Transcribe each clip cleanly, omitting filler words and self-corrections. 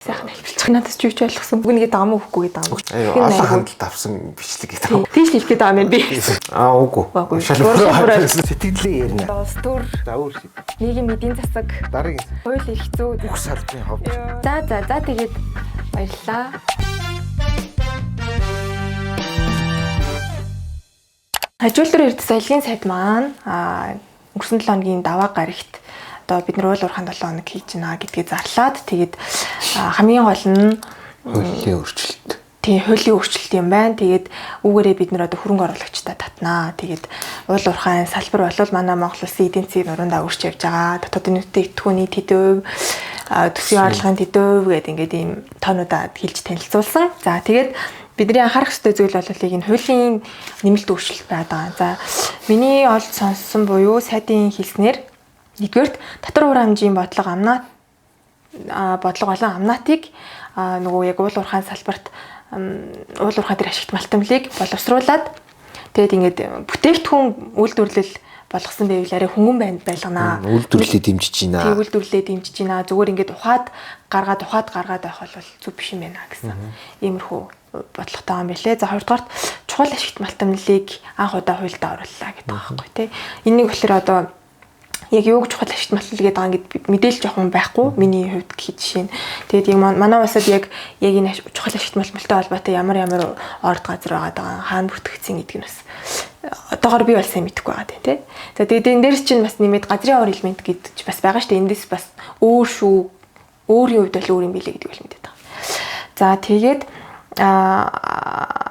Сайхан хэлбэлч надаас ч юу ч ойлгосон. Бүгнийгээ даамаа өгөхгүй гэдэг юм. Олон хандлт авсан бичлэг гэдэг юм. Тийш хэлэх гэдэг юм би. Үгүй. Сэтгэлээ ярина. Төр. За өөр. Нийгэм эдийн засаг. Дараагийн. Хууль эрх зүй. Бүх салбарын ховд. За тэгээд баярлалаа. Хажуултар эрдэс соёлын сайд маань өнгөрсөн 7 хоногийн даваа гарагт одоо бид нар уул уурхаан 7 хоног хийж гинэ гэдгээ зарлаад тэгээд хамгийн гол нь хуулийн өөрчлөлт. Тийм хуулийн өөрчлөлт юм байна. Тэгээд үүгээрээ бид нар одоо хөрөнгө оруулагчтай татнаа. Тэгээд уул уурхайн салбар болвол манай Монгол Улсын эдийн засгийн нуруунд өгч явж байгаа. Дотоодын нийтийн идэвхтэй төв, төсвийн орлогын төв гэдэг ингээд ийм тоонуудаа хэлж танилцуулсан. За тэгээд бидний анхаарах ёстой зүйл бол энэ хуулийн нэмэлт өөрчлөлт байдаг. За миний олж сонссон буюу сайдын хэлснээр нэгдүгээрт татвар уур хамжийн бодлого болон амнаатыг нөгөө яг уул уурхайн салбарт уул уурхай дээр ашигт малтамлыг боловсруулад тэгээд ингээд бүтээгдэхүүн үйлдвэрлэл болгосон байвал арай хөнгөн байлганаа. Үйлдвэрлэлээ дэмжиж байна. Тийм үйлдвэрлэлээ дэмжиж байна. Зүгээр ингээд ухаад гаргаад байх бол зүг биш юм байна гэсэн. Иймэрхүү бодлоготой юм билээ. За хоёрдугаарт чухал ашигт малтамлыг анх удаа хуульд орууллаа гэдэг байгаа байхгүй тий. Энийг болохоор одоо яг юуг чухал ашигт малтал гэдэг байгаа ингээд мэдээлж жоохон байхгүй миний хувьд гэх жишээ нь. Тэгээд яг манай улсад яг энэ чухал ашигт малталтай холбоотой ямар орд газар байгаа хаана бүртгэгдсэн гэдэг нь бас одоогоор би бол сайн мэдэхгүй байгаа тий. За тэгээд энэ дээрс чинь бас нэмээд газрын ор элемент гэдэг ч бас байгаа шүү дээ. Эндээс бас өөр шүү. Өөрийн хувьд бол өөр юм билээ гэдэг бол мэдээд байгаа. За тэгээд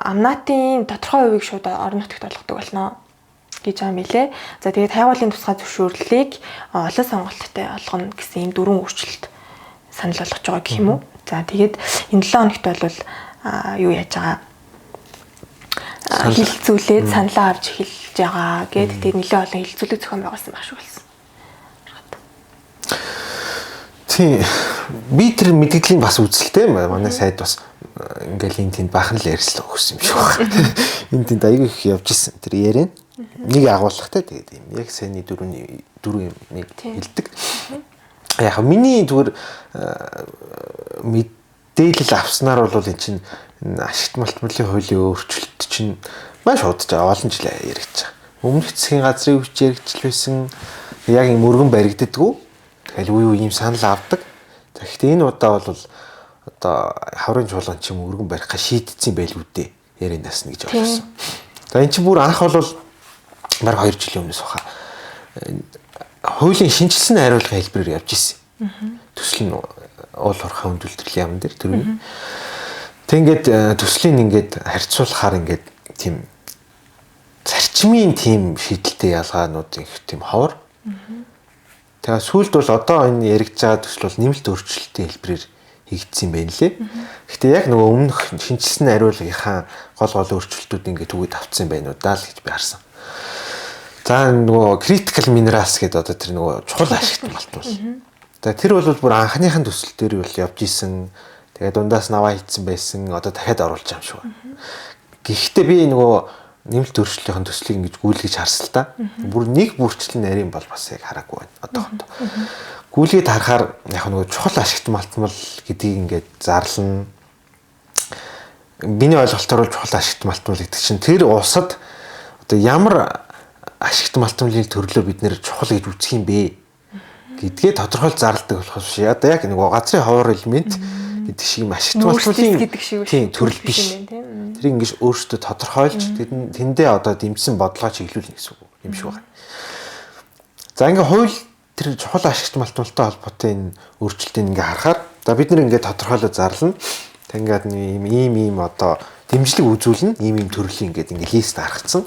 амнаатын тодорхой хувийг шууд орон нутагт олгодог болно гэж байгаа юм билээ. За тэгээд хайгуулын тусгай зөвшөөрлийг олон сонголттой олгоно гэсэн энэ дөрвөн өөрчлөлт санал болгож байгаа гэх юм уу. За тэгээд энэ 7 хоногт бол юу яаж байгаа хилцүүлээд саналаа авч эхэлж байгаа гэд тэгээд нэлээд олон хилцүүлэг зохион байгуулсан байх шүү болсон. Тийм. Би тэр мэдээллийн бас үзэлтэй манай сайд бас ингээл энэ тэнд бахан л ярьслаа өгсөн юм шиг байна. Энэ тэнд аягүй их явж исэн тэр яриа. Нэг агуулгатай тэгээд юм. Яг саяны дөрөв юм хэлдэг. Яг миний зүгээр мэдээлэл авснаар бол эн чинь ашигт малтмалын хуулийн өөрчлөлт чинь маш удаж олон жил яригдж байгаа. Өмнөх засгийн газрын хүч яригдчихл байсан. Яг юм өргөн баригддаггүй. Тэгэл үе ийм санал авдаг. Тэгэхдээ энэ удаа бол одоо хаврын чуулган ч юм өргөн барих шийдсэн байлгүй дээ. Ярианаас нь гэж ойлгосон. За эн чинь бүр анх бол баг 2 жилийн өмнөөс баха. Хуулийн шинжилсэн хариулгын хэлбэрээр явж исэн. Төсөл нь уул уурхай үйлдвэрлэлийн яам дээр төрөв. Тэг ингээд төслийн ингээд харьцуулахаар ингээд тийм зарчмын тийм шийдэлтэй ялгаанууд их тийм ховор. Тэгээ сүүлд бол одоо энэ яригдж байгаа төсөл бол нэмэлт өөрчлөлтийн хэлбэрээр хийгдсэн юм байна лээ. Гэхдээ яг нөгөө өмнөх шинжилсэн хариулгынхаа гол өөрчлөлтүүд ингээд түгэд авцсан байна уу даа л гэж би харсан. За нөгөө critical minerals гэдэг одоо тэр нөгөө чухал ашигт малтмал. За тэр бол бүр анхныхын төсөл дээр бол явж исэн. Тэгээ дундаас наваа хийцэн байсан. Одоо дахиад оруулж байгаа юм шиг байна. Гэхдээ би нөгөө нэмэлт өөрчлөлийн төслийг ингэж гүйлгэж харсан л та. Бүр нэг бүрчлэн нарийн бол бас яг хараагүй байна. Одоохондоо. Гүйлгээд харахаар яг нөгөө чухал ашигт малтмал гэдгийг ингээд зарлана. Миний ойлголтоор бол чухал ашигт малтмал гэдэг чинь тэр усад одоо ямар ашигт малтмалын төрлөө бид нэр чухал гэж үзэх юм бэ гэдгээ тодорхойлж зарладаг болохоос биш. Одоо яг нөгөө газрын ховор элемент гэдэг шиг юм ашигт малтмалын тийм төрөл биш. Тэр ингэж өөртөө тодорхойлж тэндээ одоо дэмжсэн бодлогоо чиглүүлнэ гэсэн үг юм шиг байна. За ингээ хууль тэр чухал ашигт малтмалтай холбоотой энэ өөрчлөлтийг ингээ харахаар за бид нэр ингээ тодорхойлоод зарлана. Тэг ингээд ийм одоо дэмжлэг үзүүлнэ. Ийм төрлийн ингээд ингээ лист гаргацсан.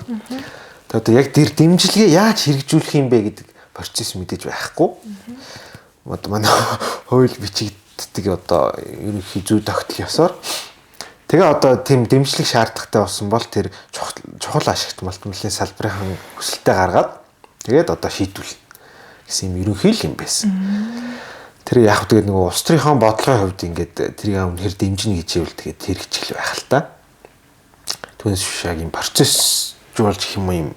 Одоо яг тэр дэмжлэгээ яаж хэрэгжүүлэх юм бэ гэдэг процесс мэдээж байхгүй. Одоо манай хууль бичигддэг одоо ерөнхий зүй тогтол ёсоор тэгээ одоо тийм дэмжлэг шаардлагатай болсон бол тэр чухал ашигт малтмалын салбарын хүсэлтэд гаргаад тэгээд одоо шийдвэл гэсэн юм ерөнхий л юм байсан. Тэр яг тэгээд нөгөө улс төрийн бодлогын хувьд ингээд тэрийг үнэхээр дэмжинэ гэж ивэл тэгээд хэрэгжил байх л та. Түүнээс биш яг юм процесс жуулж гэх юм юм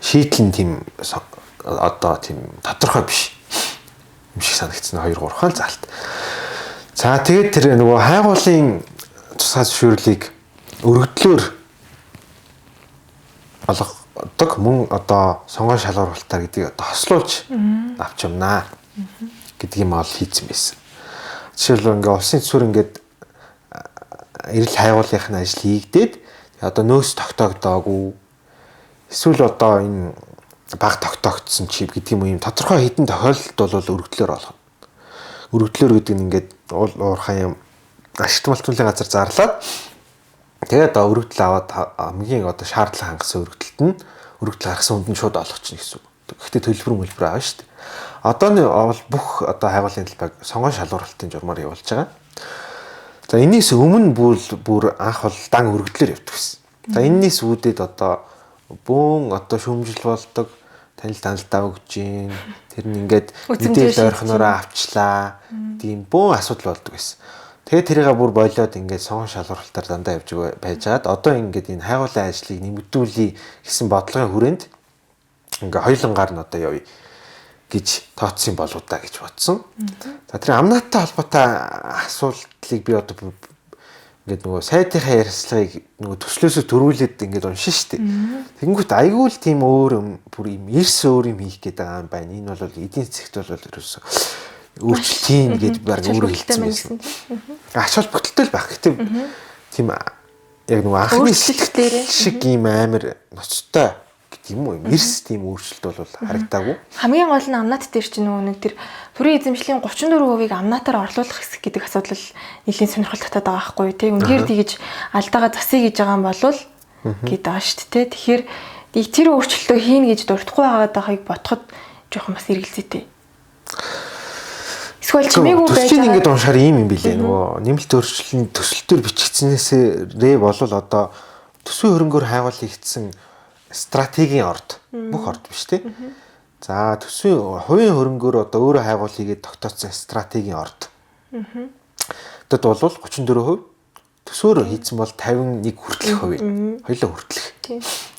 шийдэл нь тийм одоо тийм тодорхой биш юм шиг санагдсан 2 3 хаал заалт. За тэгээд тэр нөгөө хайгуулын тусгай зөвшөөрлийг өргөдлөөр олгодог мөн одоо сонгон шалгуулалтаар гэдгийг одоо хослуулж авч юмнаа гэдэг юм ол хийцэн байсан. Жишээлбэл ингээ улсын төсвөр ингээд эрэл хайгуулынхын ажил хийгдээд одоо нөөц тогтоогдоогүй эсвэл одоо энэ баг тогтоогдсон чип гэдэг юм тодорхой хэдэн тохиолдолд бол өргөдлөөр олгоно. Өргөдлөөр гэдэг нь ингээд уурхай юм ашигт малтуулын газар зарлаад тэгээд өргөдөл аваад хамгийн одоо шаардлага хангасан өргөдөлт нь өргөдөл гаргасан хүнд нь шууд олгочихно гэсэн үг. Гэхдээ төлбөр байгаа шүү дээ. Одоо нь бол бүх одоо хайгуулын талбайг сонгон шалгуулалтын журмаар явуулж байгаа. За энэс өмнө бүр анх бол дан өргөдлөөр явдаг гэсэн. За энэс үүдээд одоо бөөн одоо шүүмжил болдог танилцаа өгж гин тэр нь ингээд мэдээлэл ойрхоноороо авчлаа тийм бөөн асуудал болдог гэсэн. Тэгээд тэрийгээ бүр болоод ингээд сонгон шалгуулалтаар дандаа явж байжгаад одоо ингээд энэ хайгуулын ажлыг нэмэгдүүлэе гэсэн бодлогын хүрээнд ингээд хоёулангаар нь одоо явъя гэж тооцсон болоо та гэж бодсон. За тэр амнааттай холбоотой асуудлыг би одоо ингээд нөгөө сайтынхаа ярилцлагыг нөгөө төслөөсөө төрүүлээд ингээд уншин штэ. Тэнгүүт айгүй л тийм өөр бүр юм эрс өөр юм хийх гээд байгаа юм байна. Энэ бол эдийн засгт бол ерөөсөө өөрчлөлтийн гээд баг өөрөө хэлсэн байсан. Ач холбогдолтой л байх. Гэтэ тийм яг нөгөө анхны сэтгэлээр шиг юм амар ноцтой гэдэг юм уу? Эрс тийм өөрчлөлт бол харагдаагүй. Хамгийн гол нь амнаат дээр чинь нөгөө нэг тэр төрийн эзэмшлийн 34%-ийг амнаатаар орлуулах гэдэг асуудал нэлийн сонирхол татаад байгаа байхгүй тий. Үнээр тийгэж алдаага засъя гэж байгаа юм болвол гээд байгаа шүү дээ. Тэгэхээр тэр өөрчлөлтөө хийн гэж дуртахгүй байгааг бодоход жоохон бас эргэлзээтэй. Эсвэл чимээгүй байж байгаа. Ингээд уншаар ийм юм билээ. Нөгөө нэмэлт өөрчлөлтийн төсөлтөөр бичигдсэнээсээ болвол одоо төсвийн хөрөнгөөр хайгуул хийгдсэн стратегийн орд бүх орд биш тий. За төсвийн хувийн хөрөнгөөр одоо өөрөө хайгуул хийгээд тогтооцсон стратегийн орд. Тэд бол 34%, төсөөр хийсэн бол 51 хүртэлх хувь. Хоёулаа хүртэлх.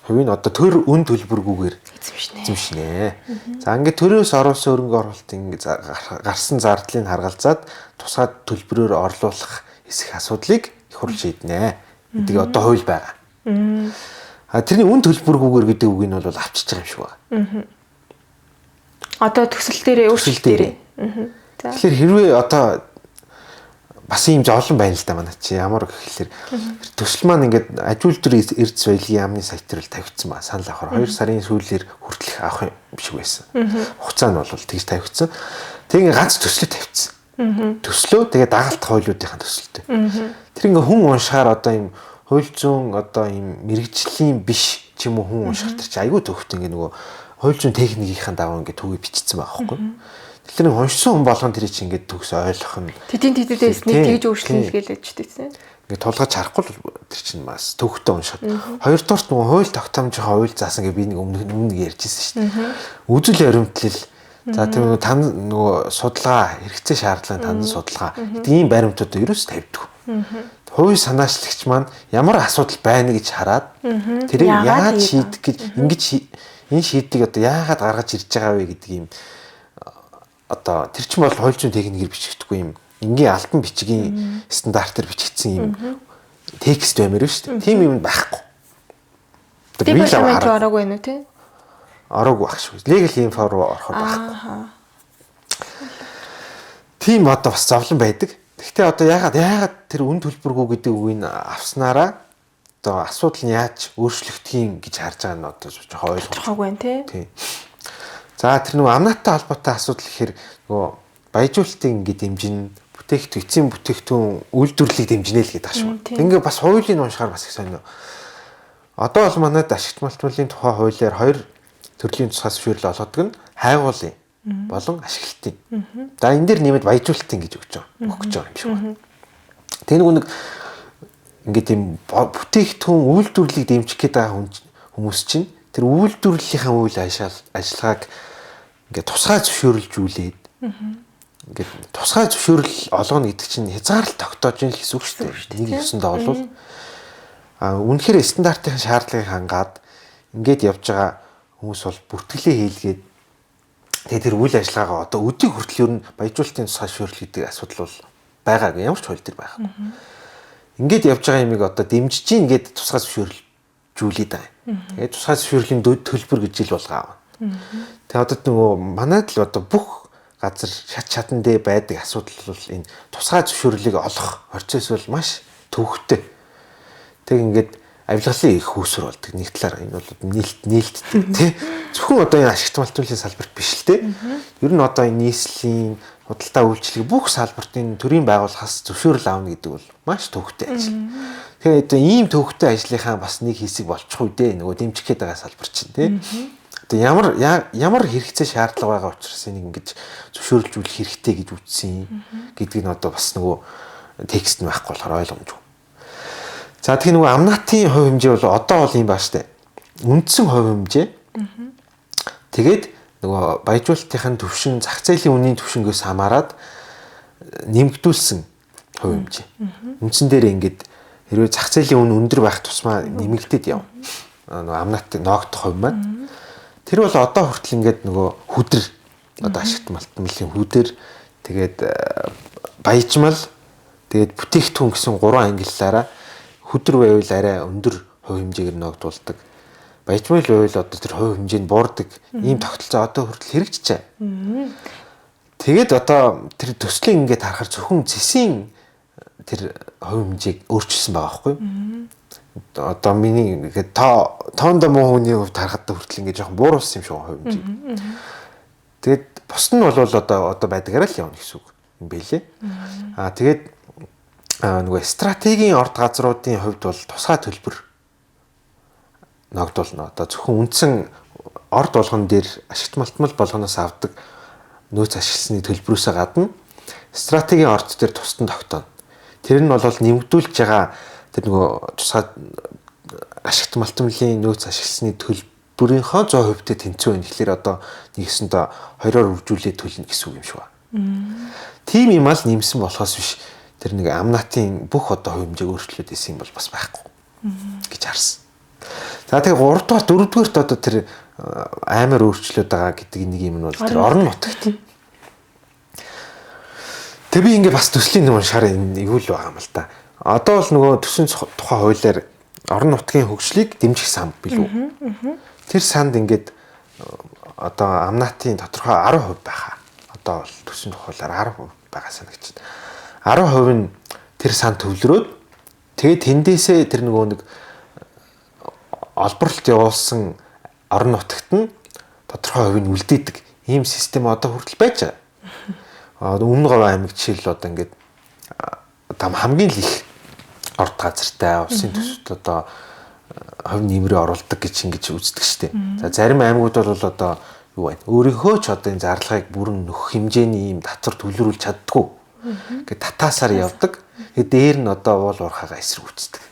Хувийн одоо төр үн төлбөргүйгээр эзэмшнэ. За ингээд төрөөс оруулсан хөрөнгө оруулалт ингээд гарсан зардлыг харгалзаад тусгай төлбөрөөр орлуулах хэсэг асуудлыг их хурл шийднэ. Гэдэг одоо хууль байгаа. Тэрний үн төлбөргүйгээр гэдэг үг нь бол авчиж байгаа юм шиг байна. Одоо төсөл дээрээ өөрчлөлт дээрээ. Тэгэхээр хэрвээ одоо бас юм жолон байна л да манай чи ямар гэхэлэр төсөл маань ингээд ажилтны эрдэс баялагын яамны сайт дээр л тавигдсан ба санал авахаар 2 сарын сүүлээр хүртэлх авах юм шиг байсан. Хугацаа нь бол тэгж тавигдсан. Тэгээ ганц төслөө тавигдсан. Төслөө тэгээ дагалт хуулиудынхаа төсөлтэй. Тэр ингээ хүн уншихаар одоо юм хууль зүйн одоо юм мэрэгжлийн биш ч юм уу хүн уншихаар тэр чи айгүй төвхт ингээ нөгөө хууль зүйн техникийн дагуу ингээ төгөө бичсэн байгаа байхгүй. Тэгэхээр уншсан хүн болгон тэр чинь ингээ төгс ойлгох нь тэдийн тэдэдээс нэг тэгж өөрчлөн хэлээд ч тийм. Ингээ тулгаж харахгүй тэр чинь бас төвхтөө уншихад. Хоёрдугаарт нөгөө хууль тогтоомжийн хууль заасан ингээ би нэг өмнө ярьжсэн шүү дээ. Үзэл баримтлал за тэр нөгөө судалгаа хэрэгцээ шаардлага тандан судалгаа ийм баримтууд ерөөс тавьдаг. Хувийн санаачлагч маань ямар асуудал байна гэж хараад тэрийг яаж шийдэх гэж ингэж энэ шийдгийг одоо яагаад гаргаж ирж байгаа вэ гэдэг юм одоо тэр чинь бол хууль зүйн техникээр бичигдэхгүй юм энгийн алтан бичгийн стандартаар бичигдсэн юм текст баймаар шүү дээ. Тийм юм байхгүй. Тэр би л ороогүй байна уу тий? Ороогүй байх шүү. Legal info руу ороход байхгүй. Тийм одоо бас зовлон байдаг. Гэхдээ одоо яагаад тэр үн төлбөргүй гэдэг үгийг авснараа одоо асуудал нь яаж өөрчлөгдөхийг гэж харж байгаа нь одоо жоохон ойлгомжтой байна тий. За тэр нөгөө амнааттай холбоотой асуудал гэхээр нөгөө баяжуулалтын ингээд дэмжин эцсийн бүтээгдэхүүн үйлдвэрлэлийг дэмжинэ л гэдэг ашиг. Ингээ бас хуулийн уншихаар бас их сонио. Одоо бол манайд ашигт малтмуулын тухай хуулиар 2 төрлийн тусгай зөвшөөрөл олгодог нь хайгуулын болон ашиглалтын. За энэ дээр нэмээд баяжуулалтын гэж өгч байгаа юм шиг байна. Тэг нэг ингээд тийм бүтээгдэхүүн үйлдвэрлэлийг дэмжих гээд байгаа хүмүүс чинь тэр үйлдвэрлэлийнхаа үйл ажиллагааг ингээд тусгай зөвшөөрлжүүлээд ингээд тусгай зөвшөөрөл олгоно гэдэг чинь хязгаарлалт тогтоож ийн л гэсэн үг шүү дээ. Нэг ёсондоо бол үнэхээр стандартын шаардлагыг хангаад ингээд явж байгаа хүмүүс бол бүртгэлээ хийлгээд тэгээ тэр үйл ажиллагаагаа одоо өдийг хүртэл ер нь баяжуулалтын тусгай зөвшөөрөл гэдэг асуудал бол байгаагүй. Ямар ч хууль дээр байхгүй. Ингээд явж байгаа юмыг одоо дэмжиж чинь ингээд тусгай зөвшөөрлжүүлээд байгаа. Тэгээд тусгай зөвшөөрлийн төлбөр гэж ил болгоо. Тэгээд одоо нөгөө манайд л одоо бүх газар шатан дээр байдаг асуудал бол энэ тусгай зөвшөөрлийг олох процесс бол маш төвөгтэй. Тэг ингээд авилгалын их үүсвэр болдог. Нэг талаар энэ бол нээлттэй тий. Зөвхөн одоо энэ ашигт малтуулын салбарт биш л тий. Ер нь одоо энэ нийслэлийн худалдаа үйлчлэг бүх салбартын төрийн байгууллагаас зөвшөөрөл аавна гэдэг бол маш төвөгтэй ажил. Тэгэхээр одоо ийм төвөгтэй ажлынхаа бас нэг хэсэг болчихгүй дээ. Нөгөө дэмжих гээд байгаа салбар чинь тий. Одоо ямар хэрэгцээ шаардлага байгаа учраас энийг ингэж зөвшөөрлжүүлэх хэрэгтэй гэж үзсэн гэдгийг нь одоо бас нөгөө текст нь байхгүй болохоор ойлгомжгүй. За тэгэхээр нөгөө амнаатын хувь хэмжээ бол одоо бол юм ба штэ. Үндсэн хувь хэмжээ. Тэгээд нөгөө баяжуулалтын түвшин зах зээлийн үнийн түвшингээс хамаарат нэмэгдүүлсэн хувь хэмжээ. Үндсэн дээр ингээд хэрвээ зах зээлийн үн өндөр байх тусмаа нэмэгдээд яв. Нөгөө амнаатын ноогдох хувь маань. Тэр бол одоо хүртэл ингээд нөгөө хүдэр одоо ашигт малтмлын хүдэр тэгээд баяжмал тэгээд бүтээгдэхүүн гэсэн 3 ангиллаараа хүдэр байвал арай өндөр хувь хэмжээгээр ногдуулдаг. Баяжмал байвал одоо тэр хувь хэмжээнд буурдаг. Ийм тогтолцоо одоо хүртэл хэрэгжиж байна. Тэгээд одоо тэр төслийн ингээд харахаар зөвхөн цэсийн тэр хувь хэмжээг өөрчилсөн байгаа байхгүй юу? Одоо миний ингээд тоондоо муу хүний хувьд харахад хүртэл ингээд жоохон бууруулсан юм шиг хувь хэмжээ. Тэгээд бус нь бол одоо байдагаараа л явна гэсэн үг юм байлээ. Тэгээд нөгөө стратегийн орд газруудын хувьд бол тусгай төлбөр ногдуулна. Одоо зөвхөн үндсэн орд болгон дээр ашигт малтмал болгоноос авдаг нөөц ашигласны төлбөрөөсөө гадна стратегийн орд дээр тусдан тогтооно. Тэр нь бол нэмэгдүүлж байгаа тэр нөгөө тусгай ашигт малтмлын нөөц ашигласны төлбөрийнхөө 100% тэнцүү байна. Тэгэхээр одоо нэгсэндээ 2-оор үржүүлээд төлнө гэсэн үг юм шиг байна. Тим юм ал нэмсэн болохоос биш тэр нэг амнаатын бүх одоо хувь хэмжээг өөрчлөлт хийсэн юм бол бас байхгүй гэж харсан. За тэгээ 3 дугаар 4 дугаарт одоо тэр амар өөрчлөлт байгаа гэдэг нэг юм нь бол тэр орон нутагт. Тэг би ингээ бас төслийн нэг шар юу л байгаа юм л та. Одоо бол нөгөө төсвийн тухай хуулиар орон нутгийн хөгжлийг дэмжих сан билүү. Тэр санд ингээд одоо амнаатын тодорхой 10% байхаа. Одоо бол төсвийн хуулиар 10% байгаа санагч. 10% нь тэр сан төвлөрөөд тэгээд тэндээсээ тэр нөгөө нэг олборлолт явуулсан орон нутагт нь тодорхой хувийг үлдээдэг ийм систем одоо хүртэл байж байгаа. Өмнө Говь аймаг жишээл одоо ингээд там хамгийн л их орд газартай улсын төсөвт одоо хувь нэмрээ оруулдаг гэж ингэж үздэг штеп. За зарим аймагуд бол одоо юу байна? Өөрийнхөө ч одоо энэ зарлагыг бүрэн нөх хэмжээний ийм татвар төлрүүлж чаддгүй. Ингээд татаасаар явдаг. Тэгээд дээр нь одоо уул уурхаага эсэргүүцдэг.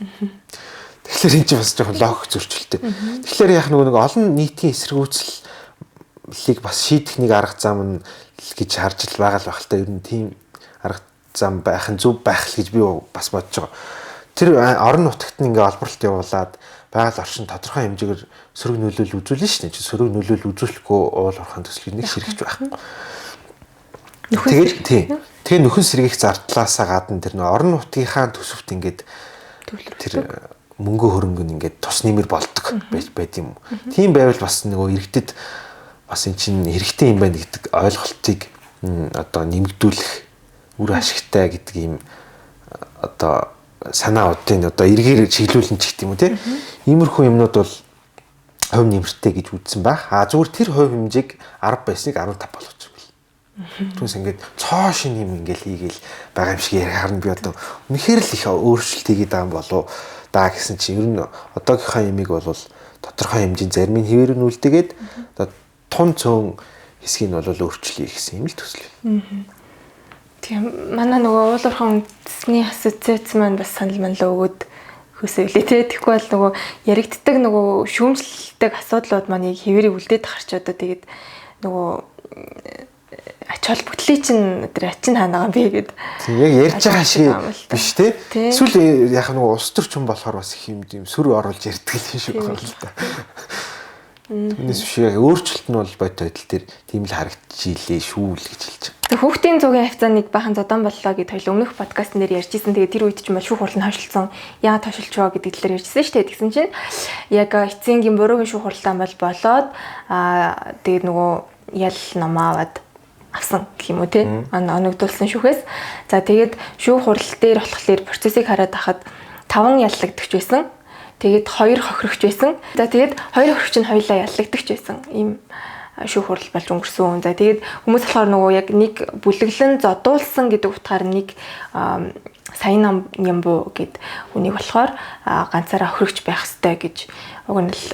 Тэгэхээр энэ чинь бас жоохон логик зөрчилтэй. Тэгэхээр яг нэг олон нийтийн эсэргүүцлийг бас шийдэх нэг арга зам нь гэж харж л байгаа л байх л та. Ер нь тийм арга зам байх нь зөв байх л гэж би бас бодож байгаа. Тэр орон нутагт нь ингээ олборлолт явуулаад байгаль орчин тодорхой хэмжээгээр сөрөг нөлөөлөл үзүүлнэ шүү дээ. Сөрөг нөлөөлөл үзүүлэхгүй уул уурхайн төслийг нэг ширхэж байхгүй. Тэгээ нөхөн сэргийх зардлаасаа гадна тэр нөө орон нутгийнхаа төсөвт ингээд тэр мөнгө хөрөнгө нь ингээд тус нэмэр болдог байд юм. Тийм байвал бас нөгөө иргэдэд бас эн чинь хэрэгтэй юм байна гэдэг ойлголтыг одоо нэмэгдүүлэх үр ашигтай гэдэг юм одоо санаа удын одоо эргээр чиглүүлэн ч гэх юм уу те. Иймэрхүү юмнууд бол хувь нэмэртэй гэж үзсэн байх. Зүгээр тэр хувь хэмжээг 10 байсныг 15 болгочих. Түнс ингээд цоо шин юм ингээл хийгээл байгаа юм шиг харна би одоо үнэхээр л их өөрчлөлт хийгээд байгаа юм болов даа гэсэн чинь ер нь одоогийнхаа ямиг бол тодорхой хэмжээнд зарим нь хэвээр нь үлдээгээд одоо тун цөөн хэсгийг нь бол өөрчлөе гэсэн юм л төсөл. Тийм манай нөгөө уулуурхан үндэсний ассоциац маань бас санал манлаа өгөөд хөсөөлээ тий. Тэгэхгүй бол нөгөө яригддаг нөгөө шүүмжлэлтэй асуудлууд маань хэвээрээ үлдээд харч одоо тэгээд нөгөө ач холбогдлыг чинь өдөр ачин хаанагаа бэ гэд. Тийм яг ярьж байгаа шиг биш тий. Эсвэл яг нөгөө улс төрчин болохоор бас их юм сүр оруулж ярьдаг юм шиг байна л та. Түүнээс биш яг өөрчлөлт нь бол бодит байдал дээр тийм л харагдчихилээ шүү л гэж хэлж байгаа. Хүүхдийн зуугийн хавцааныг бахан зодон боллоо гэд хоёул өмнөх подкаст нэр ярьжсэн. Тэгээд тэр үед ч юм бол шүүх хурал нь хойшлцсон. Яагаад хойшилчваа гэдэг талаар ярьжсэн шүү дээ. Тэгсэн чинь яг эцсийнгийн буруугийн шүүх хуралдаан болоод тэгээд нөгөө ял намаа аваад авсан гэх юм уу те оногдуулсан шүүхээс. За тэгээд шүүх хурал дээр болохоор процессыг хараад хахад 5 яллагдагч байсан. Тэгээд 2 хохирогч байсан. За тэгээд 2 хохирогч нь хоёулаа яллагдагч байсан. Ийм шүүх хурал болж өнгөрсөн. За тэгээд хүмүүс болохоор нөгөө яг нэг бүлэглэн зодуулсан гэдэг утгаар нэг сайн нямбуу гэд үнийг болохоор ганцаараа хохирогч байх ёстой гэж уг нь л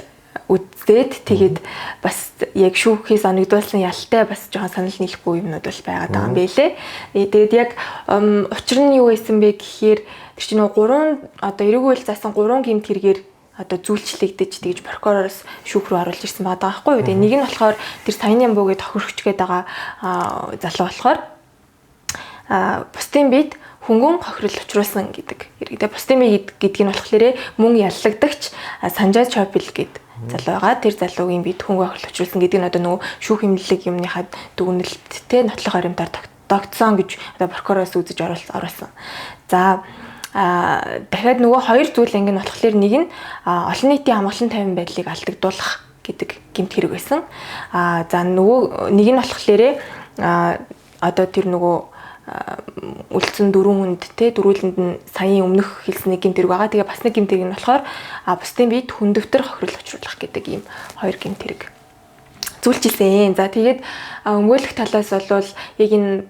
үзээд тэгээд бас яг шүүхээс оногдуулсан ялтай бас жоохон санал нийлэхгүй юмнууд бол байгаад байгаа юм байлээ. Тэгээд яг учир нь юу байсан бэ гэхээр тэр чинь нөгөө 3 одоо эрүүг үйл заасан 3 гэмт хэрэгээр одоо зүйлчлэгдэж тэгж прокуророос шүүх рүү оруулж ирсэн байгаа байхгүй юу. Тэгээд нэг нь болохоор тэр саяны буугээ тохирогч гээд байгаа залуу болохоор бусдын бид хөнгөн хохирол учруулсан гэдэг хэрэгтэй. Бусдын бид гэдг нь болохоор мөн яллагдагч Санжаа Чопил гэдэг залуу байгаа. Тэр залуугийн бид хөнгөн хохирол учруулсан гэдэг нь одоо нөгөө шүүх хэмнэлэг юмныхад дүгнэлттэй нотлох баримтаар тогтсон гэж одоо прокуророос үзэж оруулсан. За дахиад нөгөө 2 зүйл анги нь болохоор нэг нь олон нийтийн амгалан тайван байдлыг алдагдуулах гэдэг гэмт хэрэг байсан. За нөгөө нэг нь болохоор одоо тэр нөгөө үлдсэн 4 хүнд те дөрүүлэнд нь саяын өмнөх хэлсэн нэг гэмт хэрэг байгаа. Тэгээ бас нэг гэмт хэрэг нь болохоор бусдын бид хүндэвтэр хохирол учруулах гэдэг ийм 2 гэмт хэрэг зүйлчилсэн. За тэгээд өмгөөлөх талаас бол яг энэ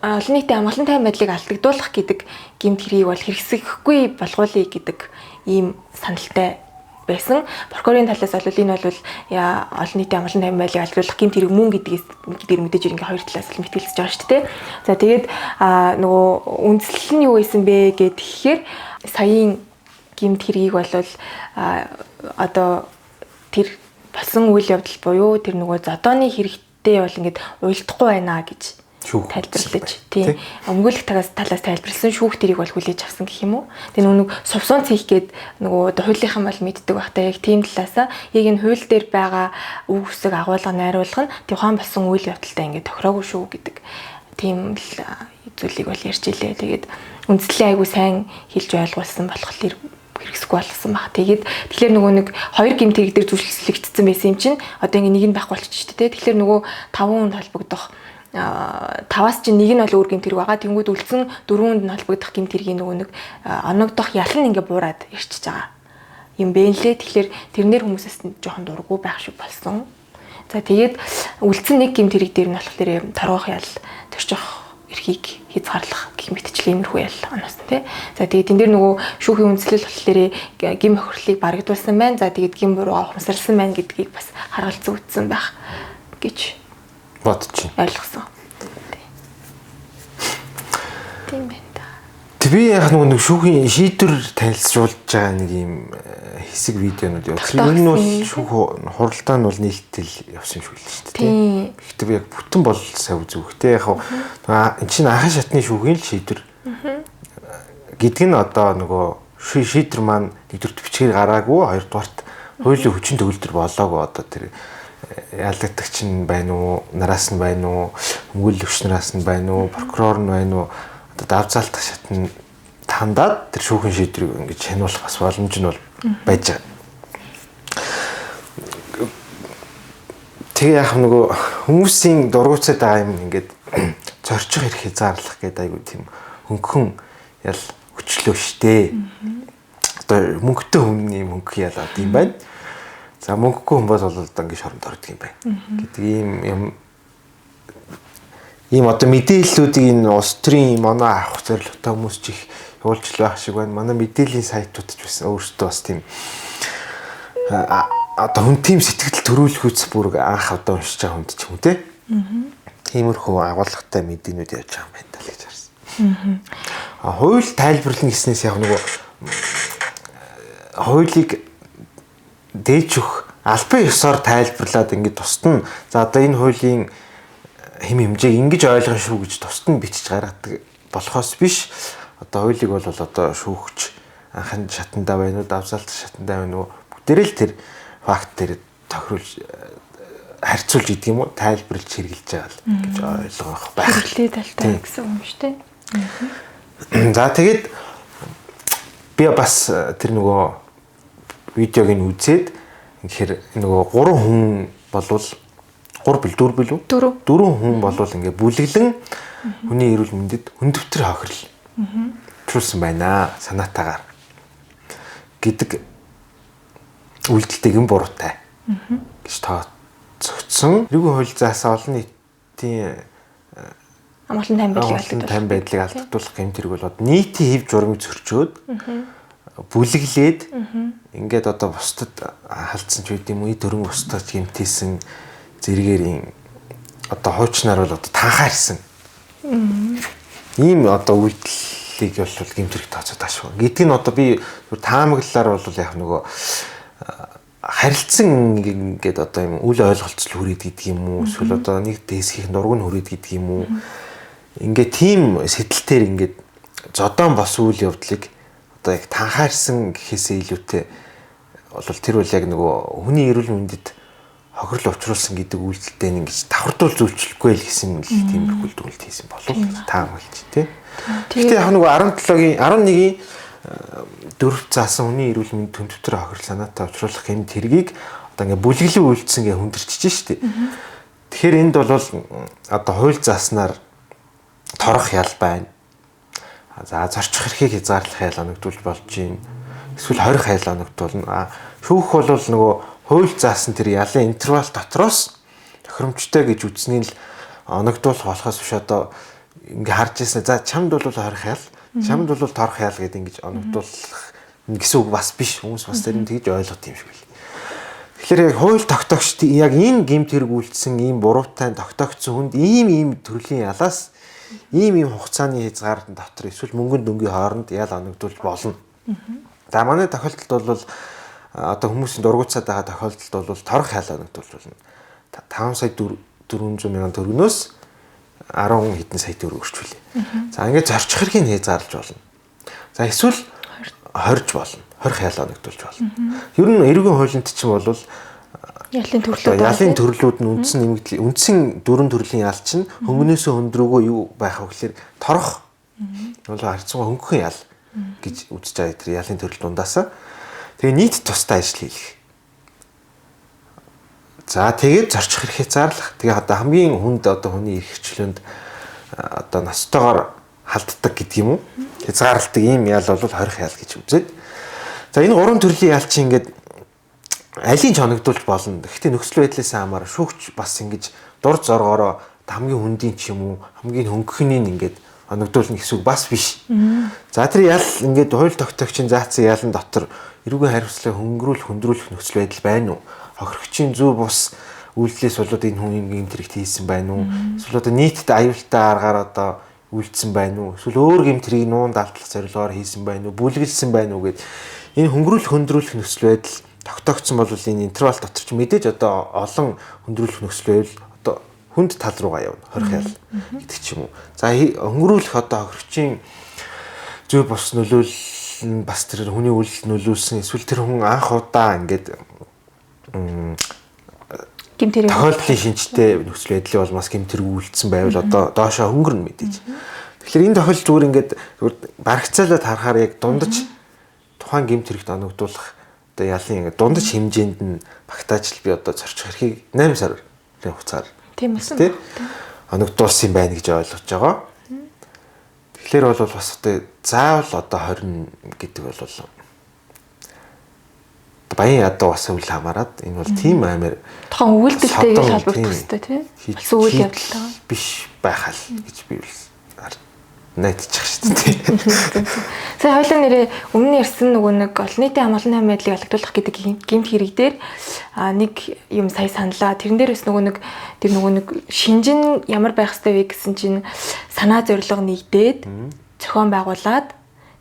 олон нийтийн амгалан тайван байдлыг алдагдуулах гэдэг гэмт хэргийг бол хэрэгсэхгүй болгоулъя гэдэг ийм саналтай байсан. Прокурорын талаас бол энэ бол олон нийтийн амгалан тайван байдлыг алдагдуулах гэмт хэрэг мөн гэдгээс мэдээж ингээ хоёр талаас нь мэтгэлцэж байгаа шүү дээ. За тэгээд нөгөө үндслэл нь юу байсан бэ гэхээр саяын гэмт хэргийг бол одоо тэр болсон үйл явдал буюу тэр нөгөө зодооны хэрэгтэй бол ингээд уйлдахгүй байна гэж тайлбарлаж тийм өмгөөлөх талаас тайлбарласан шүүх тэрийг бол хүлээж авсан гэх юм уу. Тэгээ нөгөө сувсуун цэх гээд нөгөө хуулийнхан бол мэддэг багтаа яг тийм талаасаа яг энэ хууль дээр байгаа үг үсэг агуулга найруулга нь тухайн болсон үйл явдалтай ингээд тохироогүй шүү гэдэг тийм л зүйлийг бол ярьж илээ. Тэгээд үндслээ айгу сайн хэлж ойлгуулсан болохоор хэрэгсэхгүй болсон баг. Тэгэхээр нөгөө нэг 2 гэмт хэрэг дээр зүйлслэгдсэн байсан юм чинь одоо ингээ нэг нь байхгүй болчих шүү дээ. Тэгэхээр нөгөө 5 хүнд холбогдох 5-аас чинь нэг нь бол өөр гэмт хэрэг байгаа. Тэнгүүд үлдсэн 4 хүнд нь холбогдох гэмт хэргийн нөгөө нэг оногдох ял нь ингээ буураад ирчихэж байгаа юм бэ лээ. Тэгэхээр тэрнэр хүмүүсээс нь жоохон дургу байх шиг болсон. За тэгээд үлдсэн нэг гэмт хэрэг дээр нь болохоор торгох ял төрчих эрхийг хязгаарлах гэх мэтчлэн иймэрхүү ял оноос тий. За тэгээд энэ дээр нөгөө шүүхийн үндслэл болохоор гим хохирлыг барагдуулсан байна. За тэгээд гим бурууга ухамсарласан байна гэдгийг бас харгалзан үтсэн байх гэж бодчих. Ойлгосон. Тийм байна да. Би яг нөгөө шүүхийн шийдвэр танилцуулж байгаа нэг юм хэсэг видеонууд явуулсан. Энэ нь бол шүүх хуралдаан нь бол нийлтэл явсан юм шиг л шүү дээ. Гэхдээ яг бүтэн бол сав зүгтэй яг энэ чинь анхан шатны шүүхийн л шийдвэр гэдэг нь одоо нөгөө шийдвэр маань нэгдүгürt бичгээр гараагүй, хоёрдугаарт хуулийн хүчин төгөлдөр болоогүй одоо тэр ялагдагч нь байна уу, нараас нь байна уу, өмгөөлөгч нараас нь байна уу, прокурор нь байна уу, одоо давзаалтах шатны тандаад тэр шүүхийн шийдвэрийг ингэж хянуулах бас боломж нь бол байж байгаа. Тэгээ яг нөгөө хүмүүсийн дургуйцаад байгаа юм ингээд зорчих хэрэг хязгаарлах гэдэг айгу тийм хөнгөн ял өчлөө штэ. Одоо мөнгөтэй хүмүүний мөнгө ялаад юм байна. За мөнгөгүй хүн бол одоо ингээд шоронд ордог юм байна. Гэдэг ийм одоо мэдээллүүдийг энэ улс төрийн манай авах зорилготой хүмүүс ч их явуулж байх шиг байна. Манай мэдээллийн сайтууд ч байсан өөрсдөө бас тийм одоо хүн тийм сэтгэл төрүүлэхүйц бүр анх одоо уншиж байгаа хүнд ч юм те. Тиймэрхүү агуулгатай мэдээнүүд явж байгаа юм байна даа гэж харсан. Хууль тайлбарлана гэснээс яг нөгөө хуулийг дээжих албан ёсоор тайлбарлаад ингэж тусна. За одоо энэ хуулийн хэм хэмжээг ингэж ойлгох шүү гэж тусад нь бичиж гаргадаг болохоос биш. Одоо хуулийг бол одоо шүүгч анхны шатандаа байна уу, давзаалт шатандаа байна уу, бүгдээрээ л тэр факт дээр тохируулж харьцуулж идэг юм уу тайлбарлаж хэрэгжилж байгаа л гэж ойлгох байх. Хэрэглээ талтай гэсэн юм шүү дээ. За тэгээд би бас тэр нөгөө видеог нь үзээд тэгэхээр нөгөө 3 хүн болвол 4 хүн болвол ингээ бүлэглэн хүний эрүүл мэндэд хүндэвтэр хохирол чуулсан байна санаатаагаар гэдэг үйлдэлтэй гэн буруутай гэж тооцогдсон. Эрүүгийн хууль заасан олон нийтийн амгалан тайван байдлыг алдагдуулах гэмт хэрэг бол нийтийн хэв журмыг зөрчөөд бүлэглээд ингээд одоо бусдад халдсан ч үгүй юм уу дөрөнгө бусдад гэмтээсэн зэрэгээрийн одоо хуучнаар бол одоо танхаарсан ийм одоо үйлдэлийг бол гэмт хэрэг тооцоод таашгүй. Гэдг нь одоо би таамаглалаар бол яг нөгөө харилцсан ингээд одоо юм үл ойлголцол хүрээд гэдэг юм уу эсвэл одоо нэг дэсхийг нург нь хүрээд гэдэг юм уу ингээд тийм сэтэлтээр ингээд зодон бос үйл явдлыг одоо яг танхаарсан гэхээсээ илүүтэй бол тэр бол яг нөгөө хүний эрүүл мэндэд хохирол учруулсан гэдэг үйлдэлтэй ингэж давхардуул зөвчлөхгүй л гэсэн л тиймэрхүү дүгнэлт хийсэн болов таамаглаж тий. Гэхдээ яг нөгөө 17-гийн 11-ийн дөрөвт заасан хүний эрүүл мэнд хүндэвтэр хохирол санаатай учруулах гэмт хэргийг одоо ингээ бүлэглэн үйлдэлсэн гэ хүндэрчиж штэ. Тэгэхээр энд бол одоо хууль зааснаар торох ял байна. За зорчих эрхийг хязгаарлах ял оногдуулж болж байна. Эсвэл хорих ял оногдуулна. Шүүх бол нөгөө хууль заасан тэр ялын интервал дотроос тохиромжтой гэж үзснийг л оногдуулах болохоос биш одоо ингээ харж ирсэн. За чамд бол хорих ял, чамд бол торох ял гэдэг ингэж оногдуулах гэсэн үг бас биш. Хүмүүс бас тэр нь тэгж ойлгох юм шиг л. Тэгэхээр яг хууль тогтоогчд яг энэ гэмт хэрэг үйлдсэн ийм буруутай тогтоогдсон хүнд ийм төрлийн ялаас ийм хугацааны хязгаарын дотор эсвэл мөнгөнд дөнгөний хооронд ял оногдуулж болно. За манай тохиолдолд бол одоо хүмүүсийн дургуутсаад байгаа тохиолдолд бол торох ял оногдуулж болно. 5 сая 400 мянган төгрөгнөөс 10 хэдэн сая төгрөг өрчвүлээ. За ингээд зорчих хэргийг хязгаарлаж болно. За эсвэл хорж болно. Хорих ял оногдуулж болно. Ер нь эрүүгийн хуулинд чинь бол ялын төрлүүд нь үндсэн 4 төрлийн ял чинь хөнгөнөөсөө хөндрөөгөө юу байх вэ гэхээр торох бол харьцангуй хөнгөн ял гэж үзэж байгаа тэр ялын төрөл дундаасаа. Тэгээ нийт тустай ажил хийх. За тэгээд зорчих эрхээ зарлах. Тэгээ одоо хамгийн хүнд одоо хүний эрх хчлөөнд одоо ностойгоор халддаг гэдэг юм уу? Хязгаарладаг ийм ял бол хорих ял гэж үзээд. За энэ 3 төрлийн ял чинь ингээд алийг ч оногдуулж болно. Гэхдээ нөхцөл байдлаас хамаараа шүүгч бас ингэж дур зоргоороо хамгийн хүндийн ч юм уу хамгийн хөнгөхнийг ингээд оногдуулна гэсэн үг бас биш. За тэр ял ингээд хууль тогтоогчийн заасан ялын дотор эрүүгийн хариуцлагыг хөндрүүлэх нөхцөл байдал байна уу? Хохирогчийн зөв бус үйлдэлээс болоод энэ хүн юм гэмт хийсэн байна уу? Эсвэл одоо нийтэд аюултай аргаар одоо үйлдсэн байна уу? Эсвэл өөр гэмт хэргийг нуун далдлах зорилгоор хийсэн байна уу? Бүлгэлсэн байна уу гэд энэ хөндрүүлэх нөхцөл байдал тогтоогдсон бол энэ интервал дотор ч мэдээж одоо олон хөндрүүлэх нөхцөл байдал одоо хүнд тал руугаа явна. Хорих ял гэдэг ч юм уу. За хөнгөрүүлэх одоо хохирогчийн зөв бус нөлөөлөл бас тэр хүний үйлдэл нөлөөлсөн эсвэл тэр хүн анх удаа ингээд гэмтэрэг тохиолдлын шинжтэй нөхцөл байдлыг бол бас гэмтэрэг үйлдсэн байвал одоо доошоо хөнгөрнө мэдээж. Тэгэхээр энэ тохиолдол зүгээр ингээд барагцаалаад харахаар яг дундаж тухайн гэмтэрэгт оногдуулах одоо ялын ингээд дундаж хэмжээнд нь багтааж би одоо зорчих эрхийг 8 сарын хугацаар тийм үсэн оногдуулсан байна гэж ойлгож байгаа. Тэгэхээр бол бас одоо заавал одоо 20 гэдэг бол баян ядуу бас үл хамааран энэ бол тийм амар тухайн үйлдэлтэйгээ холбогдох хэрэгтэй тийм үйл явдалтай биш байхал гэж би найдчих шүү дээ. Сая хоёлаа нэрээ өмнө ярьсан нөгөө нэг олон нийтийн амгалан тайван байдлыг алдагдуулах гэдэг гэмт хэрэг дээр нэг юм сая саналаа. Тэрэн дээрээс нөгөө нэг шинжин ямар байх ёстой вэ гэсэн чинь санаа зорилго нэгдээд зохион байгуулад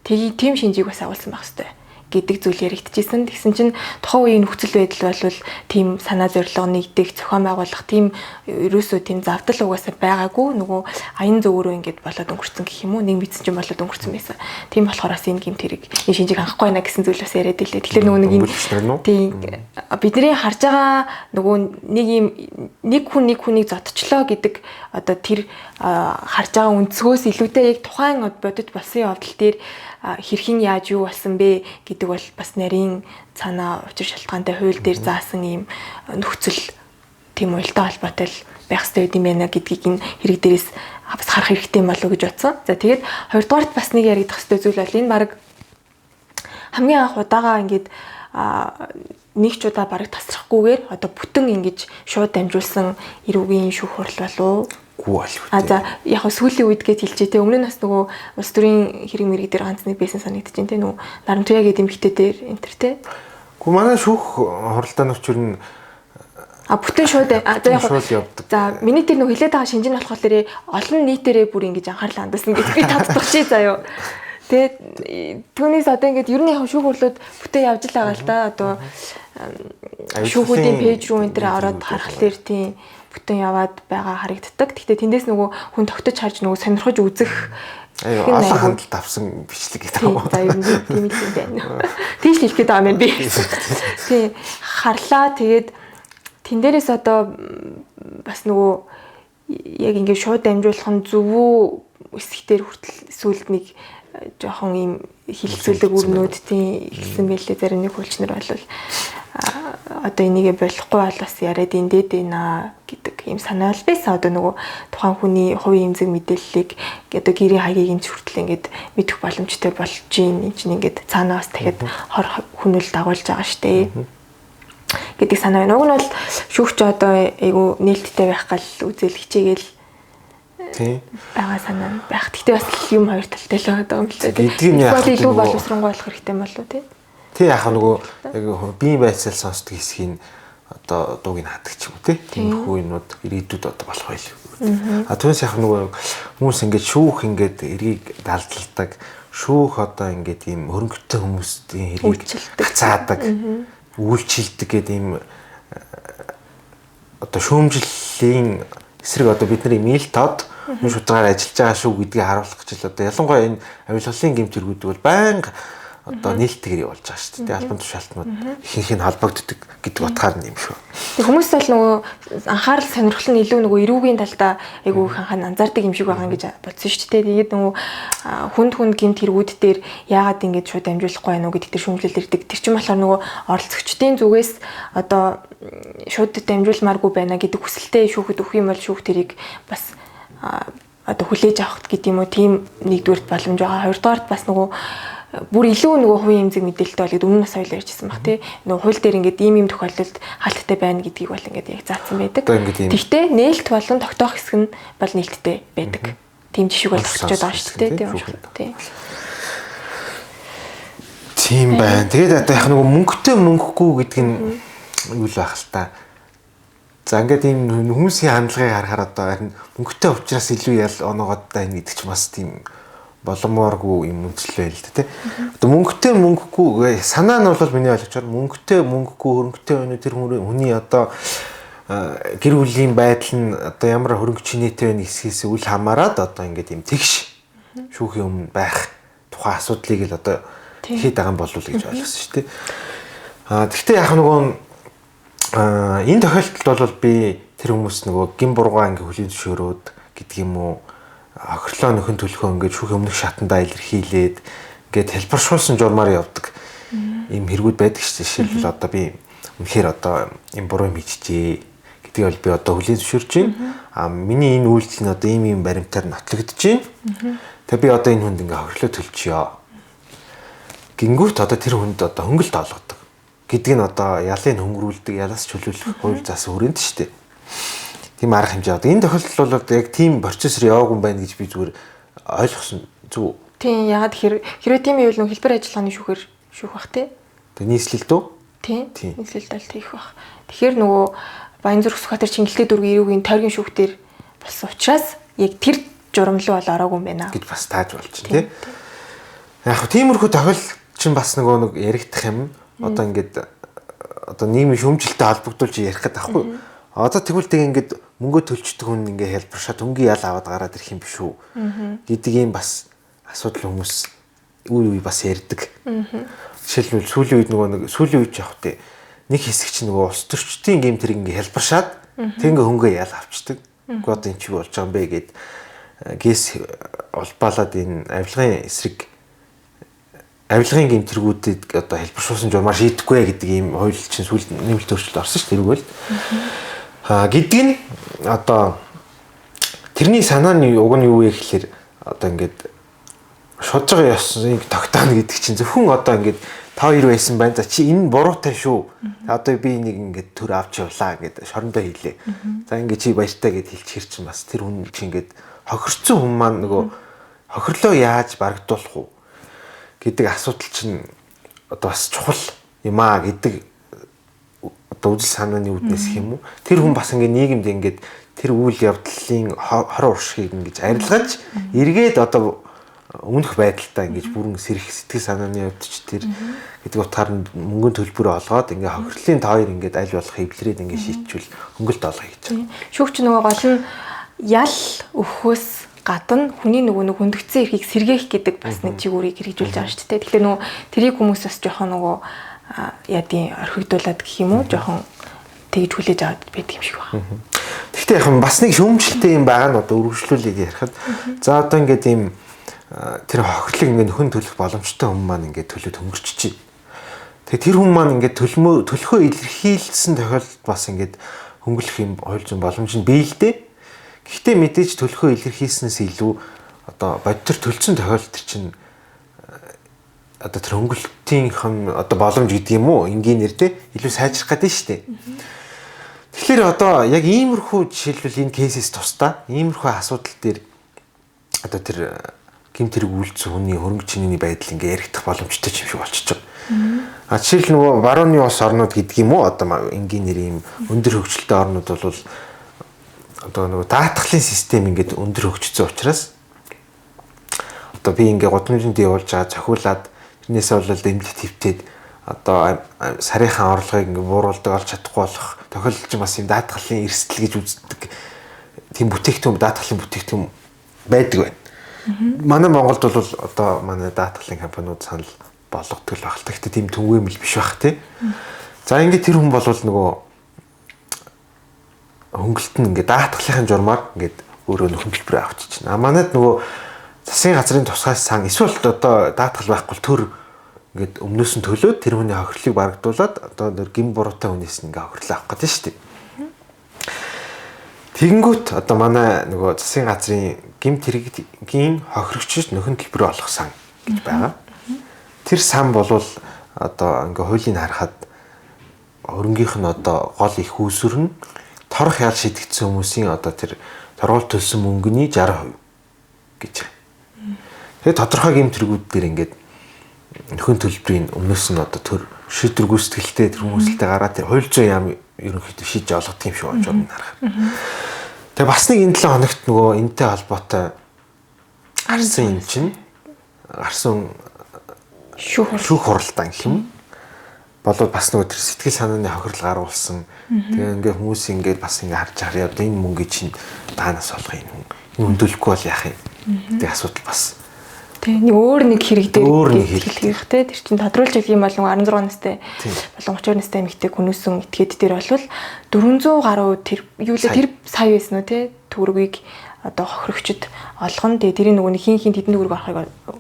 тийм шинжийг бас агуулсан байх ёстой гэдэг зүйл яригдчихсэн. Тэгсэн чинь тухайн үеийн нөхцөл байдал бол тийм санаа зорилго нэгдэх, зохион байгуулах тийм ерөөсөө тийм завдал угаасаа байгаагүй. Нөгөө аян зөвөрөө ингээд болоод өнгөрцөн гэх юм уу? Нэг мэдсэн чинь болоод өнгөрцөн байсан. Тийм болохоор бас энэ гэмт хэрэг энэ шинжийг хангахгүй байна гэсэн зүйл бас яриад илээ. Тэгэхээр нөгөө нэг юм тийм бидний харж байгаа нөгөө нэг хүнийг зодчлоо гэдэг одоо тэр харж байгаа өнцгөөс илүүтэй яг тухайн бодит болсон явдал дээр хэрхэн яаж юу болсон бэ гэдэг бол бас нарийн цаанаа учир шалтгаантай хууль дээр заасан ийм нөхцөл тийм уялдаа холбоотой байх хэрэгтэй юм байна гэдгийг энэ хэрэг дээрээс бас харах хэрэгтэй юм болов уу гэж бодсон. За тэгээд хоёрдугаарт бас нэг яригдах хэрэгтэй зүйл бол энэ баг хамгийн анх удаага ингээд нэг ч удаа бараг тасрахгүйгээр одоо бүтэн ингэж шууд дамжуулсан эрүүгийн шүүх хурал болов уу? За яг сүүлийн үед гэж хэлжээ те өмнө нь бас нөгөө улс төрийн хэрэг мэрэг дээр ганц нэг байсан санагдаж байна те нөгөө Нарамтуя гэдэг эмэгтэй дээр энэ төр те. Гэхдээ манай шүүх хуралдаа нөхчөр нь бүтэн шууд за миний тэр нөгөө хэлээд байгаа шинж нь болохоор олон нийтээрээ бүр ингэж анхаарлаа хандсан гэж би татдах чи заяа. Тэгээд түүнээс одоо ингээд ер нь яг шүүх хурлууд бүтэн явж л байгаа л да одоо шүүхүүдийн пэйж рүү энэ төр ороод харахлаар тийм бүтэн яваад байгаа харагддаг. Гэхдээ тэндээс нөгөө хүн тогтож харж нөгөө сонирхож үзэх олон хандлт авсан бичлэг гэдэг юм. За ер нь тийм л юм байна. Тийш хэлэх гээд байгаа юм би. Тийм харлаа тэгээд тэн дээрээс одоо бас нөгөө яг ингээд шууд дамжуулах нь зөв үү эсхтэр хүртэл сүлд нэг жоохон ийм хилцүүлэг өрнүүд тийм ихсэн байлээ зарим нэг хүлчнэр бол одоо энийгээ болохгүй бол бас яриад эндээд байна гэдэг ийм санаа л байсан. Одоо нөгөө тухайн хүний хувийн эмзэг мэдээллийг одоо гэрийн хаягийг энэ хүртэл ингээд мэдэх боломжтой болж гин энэ чинь ингээд цаанаас дахиад хор хүнэл дагуулж байгаа штэ гэдэг санаа байна. Уг нь бол шүүгч одоо айгу нээлттэй байх гал үзэл хичээгээл тийм байгаа санаа байх. Гэхдээ бас юм хоёр талтай л байгаа юм л да. Эсвэл илүү боловсронгуй болох хэрэгтэй болов уу тий? Тий яг нөгөө яг бие байцаал сонсдог хэсгийг одоо дууг нь хатдаг ч юм уу тий. Тиймэрхүү юмнууд ирээдүйд одоо болох байл. Түүнээс яг нөгөө хүмүүс ингээд шүүх ингээд эргийг далдалдаг. Шүүх одоо ингээд ийм хөрөнгөтэй хүмүүсийн хэргийг хацаадаг. Үйлчилдэг гэдэг ийм одоо шүүмжлэлийн эсрэг одоо бидний мэйл тод хүн шударгаар ажиллаж байгаа шүү гэдгийг харуулах гэж л одоо ялангуяа энэ авилгалын гэмт хэрэгүүд бол байнга одоо нээлттэйгээр явуулж байгаа шүү дээ. Албан тушаалтнууд ихэнх нь холбогддог гэдэг утгаар нь юм шүү. Тэг хүмүүс бол нөгөө анхаарал сонирхол нь илүү нөгөө эрүүгийн талдаа айгүй их анхаа анзаардаг юм шиг байгаа гэж бодсон шүү дээ. Тэгээд нөгөө хүнд гэмт хэрэгүүд дээр яагаад ингэж шууд амжуулахгүй байна уу гэдэг тэр шүүмжлэл ирдэг. Тэр чинь болохоор нөгөө оролцогчдын зүгээс одоо шууд дамжуулмааргүй байна гэдэг хүсэлтэй шүүхэд өгөх юм бол шүүх тэрийг бас одоо хүлээж авах гэдэг юм уу тийм нэгдүгээрт боломж байгаа. Хоёрдугаарт бас нөгөө бүр илүү нөгөө хувийн эмзэг мэдээлэлтэй бол гэдэг өмнө нь соёл ярьжсэн баг тий. Нөгөө хууль дээр ингээд ийм тохиолдолд халттай байна гэдгийг бол ингээд яг заасан байдаг. Гэхдээ нээлт болон тогтоох хэсэг нь бол нээлттэй байдаг. Тийм жишг бол тохиолж байгаа шүү дээ тий. Тийм байна. Тэгээд одоо яг нөгөө мөнгөтэй мөнгөгүй гэдэг нь юу л байх л та. За ингээд ийм хүмүүсийн хандлагыг харахаар одоо харин мөнгөтэй учраас илүү ял оноогод байна гэдэг ч бас тийм боломооргүй юм үнэлэл байл л дээ. Одоо мөнгөтэй мөнгөгүй санаа нь бол миний ойлгочоор мөнгөтэй мөнгөгүй хөрөнгөтэй байна тэр хүний одоо гэр бүлийн байдал нь одоо ямар хөрөнгө чинээтэй байна гэсгээс үл хамааран одоо ингээд юм тэгш шүүхийн өмнө байх тухайн асуудлыг л одоо хэд байгаа юм болов уу гэж ойлгосон шүү дээ. Гэхдээ яг нөгөө энэ тохиолдолд бол би тэр хүмүүс нөгөө гин буруугаа ингээ хөлийн зөвшөөрөөд гэдэг юм уу охирлоо нөхөн төлөхөө ингээ шүүхийн өмнөх шатандаа илэрхийлээд ингээ хэлбэршүүлсэн журмаар явдаг ийм хэрэгүүд байдаг шүү дээ. Жишээлбэл одоо би үнэхээр одоо юм буруу юм хийчихээ гэдгийг бол би одоо хөлийн зөвшөөрч байна. Миний энэ үйлдэл нь одоо ийм баримтаар нотлогдож байна. Тэгээ би одоо энэ хүнд ингээ охирлоо төлчихё. Гингүүт одоо тэр хүнд одоо хөнгөлт олгодог гэдэг нь одоо ялыг хөнгөрүүлдэг, ялаас чөлөөлөх хууль зас хүрээнд шүү дээ. Тийм арга хэмжээ. Энэ тохиолдолд бол яг тийм процессор яваагүй юм байна гэж би зүгээр ойлгосон зүг. Тийм ягаад хэрвээ тийм юм бол хэлбэр ажиллагааны шүүхээр шүүх бах тий. Тэгээ нийслэл дөө? Тийм. Нийслэлд аль тийх бах. Тэгэхээр нөгөө Баянзүрх Сүхбаатар Чингэлтэй дүүргийн эрүүгийн тойргийн шүүхтэр болсон учраас яг тэр журамлуу бол ороогүй юм байна гэж бас тааж болж байна тий. Яг тиймэрхүү тохиолж чинь бас нэг яригдах юм. Одоо ингээд одоо нийгмийн шүүмжлэлтэй холбогдуулж ярих гэдэг аахгүй. Одоо тэгвэл тэг ингээд мөнгө төлчдөг хүн ингээ хэлбэршаад хөнгөн ял аваад гараад ирэх юм биш үү гэдэг юм бас асуудал хүмүүс үе бас ярьдаг. Жишээлбэл сүүлийн үед сүүлийн үед явах тий нэг хэсэг чинь улс төрчдийн гэм тэр ингээ хэлбэршаад тэг ингээ хөнгөө ял авчдаг. Үгүй одоо энэ чи болж байгаа юм бэ гэд гэс улбаалаад энэ авилгын гэмтэргүүдэд одоо хэлбэршүүлсэн журмаар шийдэхгүй гэдэг ийм хууль чинь сүүл нэмэлт өөрчлөлт орсон шүү дээ тэргүүл. Гэдэг нь одоо тэрний санааны уг нь юу вэ гэхээр одоо ингээд шодж байгаа ёсыг тогтооно гэдэг чинь зөвхөн одоо ингээд та хоёр байсан байна. За чи энэ буруутай шүү. Одоо би энийг ингээд төр авч явлаа гэдэг шорондоо хэлээ. За ингээд чи баяртай гэд хэлчихэр чинь бас тэр хүн чи ингээд хохирцсон хүн маань нөгөө хохирлоо яаж барагдуулах уу гэдэг асуудал чинь одоо бас чухал юм аа гэдэг одоо үжил санааны үүднээс хэм үү. Тэр хүн бас ингээд нийгэмд ингээд тэр үйл явдлын хороо уршгийг ингэж арилгаж эргээд одоо өмнөх байдалтай ингэж бүрэн сэрэх сэтгэл санааны хувьд ч тэр гэдэг утгаар мөнгөний төлбөрөө олгоод ингээ хохирлын та хоёр ингээд аль болох эвлэрээд ингээ шийдчихвэл хөнгөлт олгоё гэж байна. Шүүгч нөгөө гол нь ял өгөхөөс гадна хүний нөгөө хүндэгцэн эрхийг сэргээх гэдэг бас нэг чигүүрийг хэрэгжүүлж байгаа шүү дээ. Тэгэхээр нөгөө тэрийг хүмүүс бас жоохон нөгөө ядын орхигдуулаад гэх юм уу жоохон тэгж хүлээж аваад байдаг юм шиг байна. Гэхдээ яг бас нэг шүүмжлэлтэй юм байгаа нь одоо үргэлжлүүлээд ярихад за одоо ингээд ийм тэр хохирлыг ингээд нөхөн төлөх боломжтой хүн маань ингээд төлөд өнгөрчиж байна. Тэгээ тэр хүн маань ингээд төлөхөө илэрхийлсэн тохиолдолд бас ингээд хөнгөлөх юм хууль зүйн боломж нь бий л дээ. Гэхдээ мэдээж төлөхөө илэрхийлснээс илүү одоо бодитор төлцсөн тохиолдолд чинь одоо тэр хөнгөлтийн одоо боломж гэдэг юм уу энгийнээр те илүү сайжрах гэдэг нь шүү дээ. Тэгэхээр одоо яг иймэрхүү жишээлбэл энэ кейсээс тусдаа иймэрхүү асуудал дээр одоо тэр гэмт хэрэг үйлцсэн хүний хөрөнгө чинээний байдал ингээ яригдах боломжтой юм шиг болчихж байгаа. Жишээл нөгөө барууны ус орнууд гэдэг юм уу одоо энгийнээр ийм өндөр хөгжилтэй орнууд бол одоо нөгөө даатгалын систем ингээд өндөр хөгжсөн учраас одоо би ингээ гудамжинд явуулж байгаа цохиулаад тэрнээсээ бол дэмжлэг твтээд одоо сарынхаа орлогыг ингээ бууруулдаг олж чадахгүй болох тохиолдол чинь бас юм даатгалын эрсдэл гэж үздэг тийм бүтээгдэхүүн даатгалын бүтээгдэхүүн байдаг байна. Манай Монголд бол одоо манай даатгалын компаниуд санал болгодог л багтал. Гэхдээ тийм түнвэмэл биш байх тий. За ингээд тэр хүн бол нөгөө хөнгөлт нь ингээд даатгалын журмаар ингээд өөрөө хөнгөлбөрөө авчиж байна. Манайд нөгөө засгийн газрын тусгай сан эсвэл одоо даатгал байхгүй төр ингээд өмнөөс нь төлөөд тэр хүний хохирлыг барагдуулаад одоо гин буруутай хүнээс нь ингээд хохирлоо авах гэдэг шүү дээ. Тэгэнгүүт одоо манай нөгөө засгийн газрын гэмт хэргийн хохирогчд нөхөн төлбөрөө олох сан гэж байгаа. Тэр сан бол одоо ингээ хуулийн харахад хөрөнгийнх нь одоо гол их үүсвэр нь торох ял шидэгдсэн хүмүүсийн одоо тэр торгуул төлсөн мөнгөний 60% гэж. Тэгээ тодорхой гэмт хэрэгүүд дээр ингээд нөхөн төлбөрийн өмнөөс нь одоо төр шийдвэр гүйцэтгэлтэй тэр хүмүүсэлтэй гараад тэр хууль зүйн яам ерөнхийдөө шийдэж олгодог юм шиг болж байна харах. Тэгээ бас нэг энэ 7 хоногт нөгөө энэтэй холбоотой гарсан юм чинь гарсан шүүх хуралдаан гэх юм. Болоод бас нөгөө тэр сэтгэл санааны хохирол гаруулсан. Тэгээ ингээ хүмүүс ингээ бас ингээ харж харъя одоо энэ мөнгө чинь даанаас олох юм. Өндөлөхгүй бол яах юм. Тэг асуудал бас. Тэг нэг өөр нэг хэрэг дээр хэлэх те тэр чинь тодруулж хэлэх юм бол 16 настай болон 32 настай эмэгтэй хүнөөсөн этгээд дээр болвол 400 гаруй тэр юу лээ тэр сая байсан уу те төгрөгийг одоо хохирогчд олгон тэгээ тэрийн нөгөө хин тэдэн төгрөг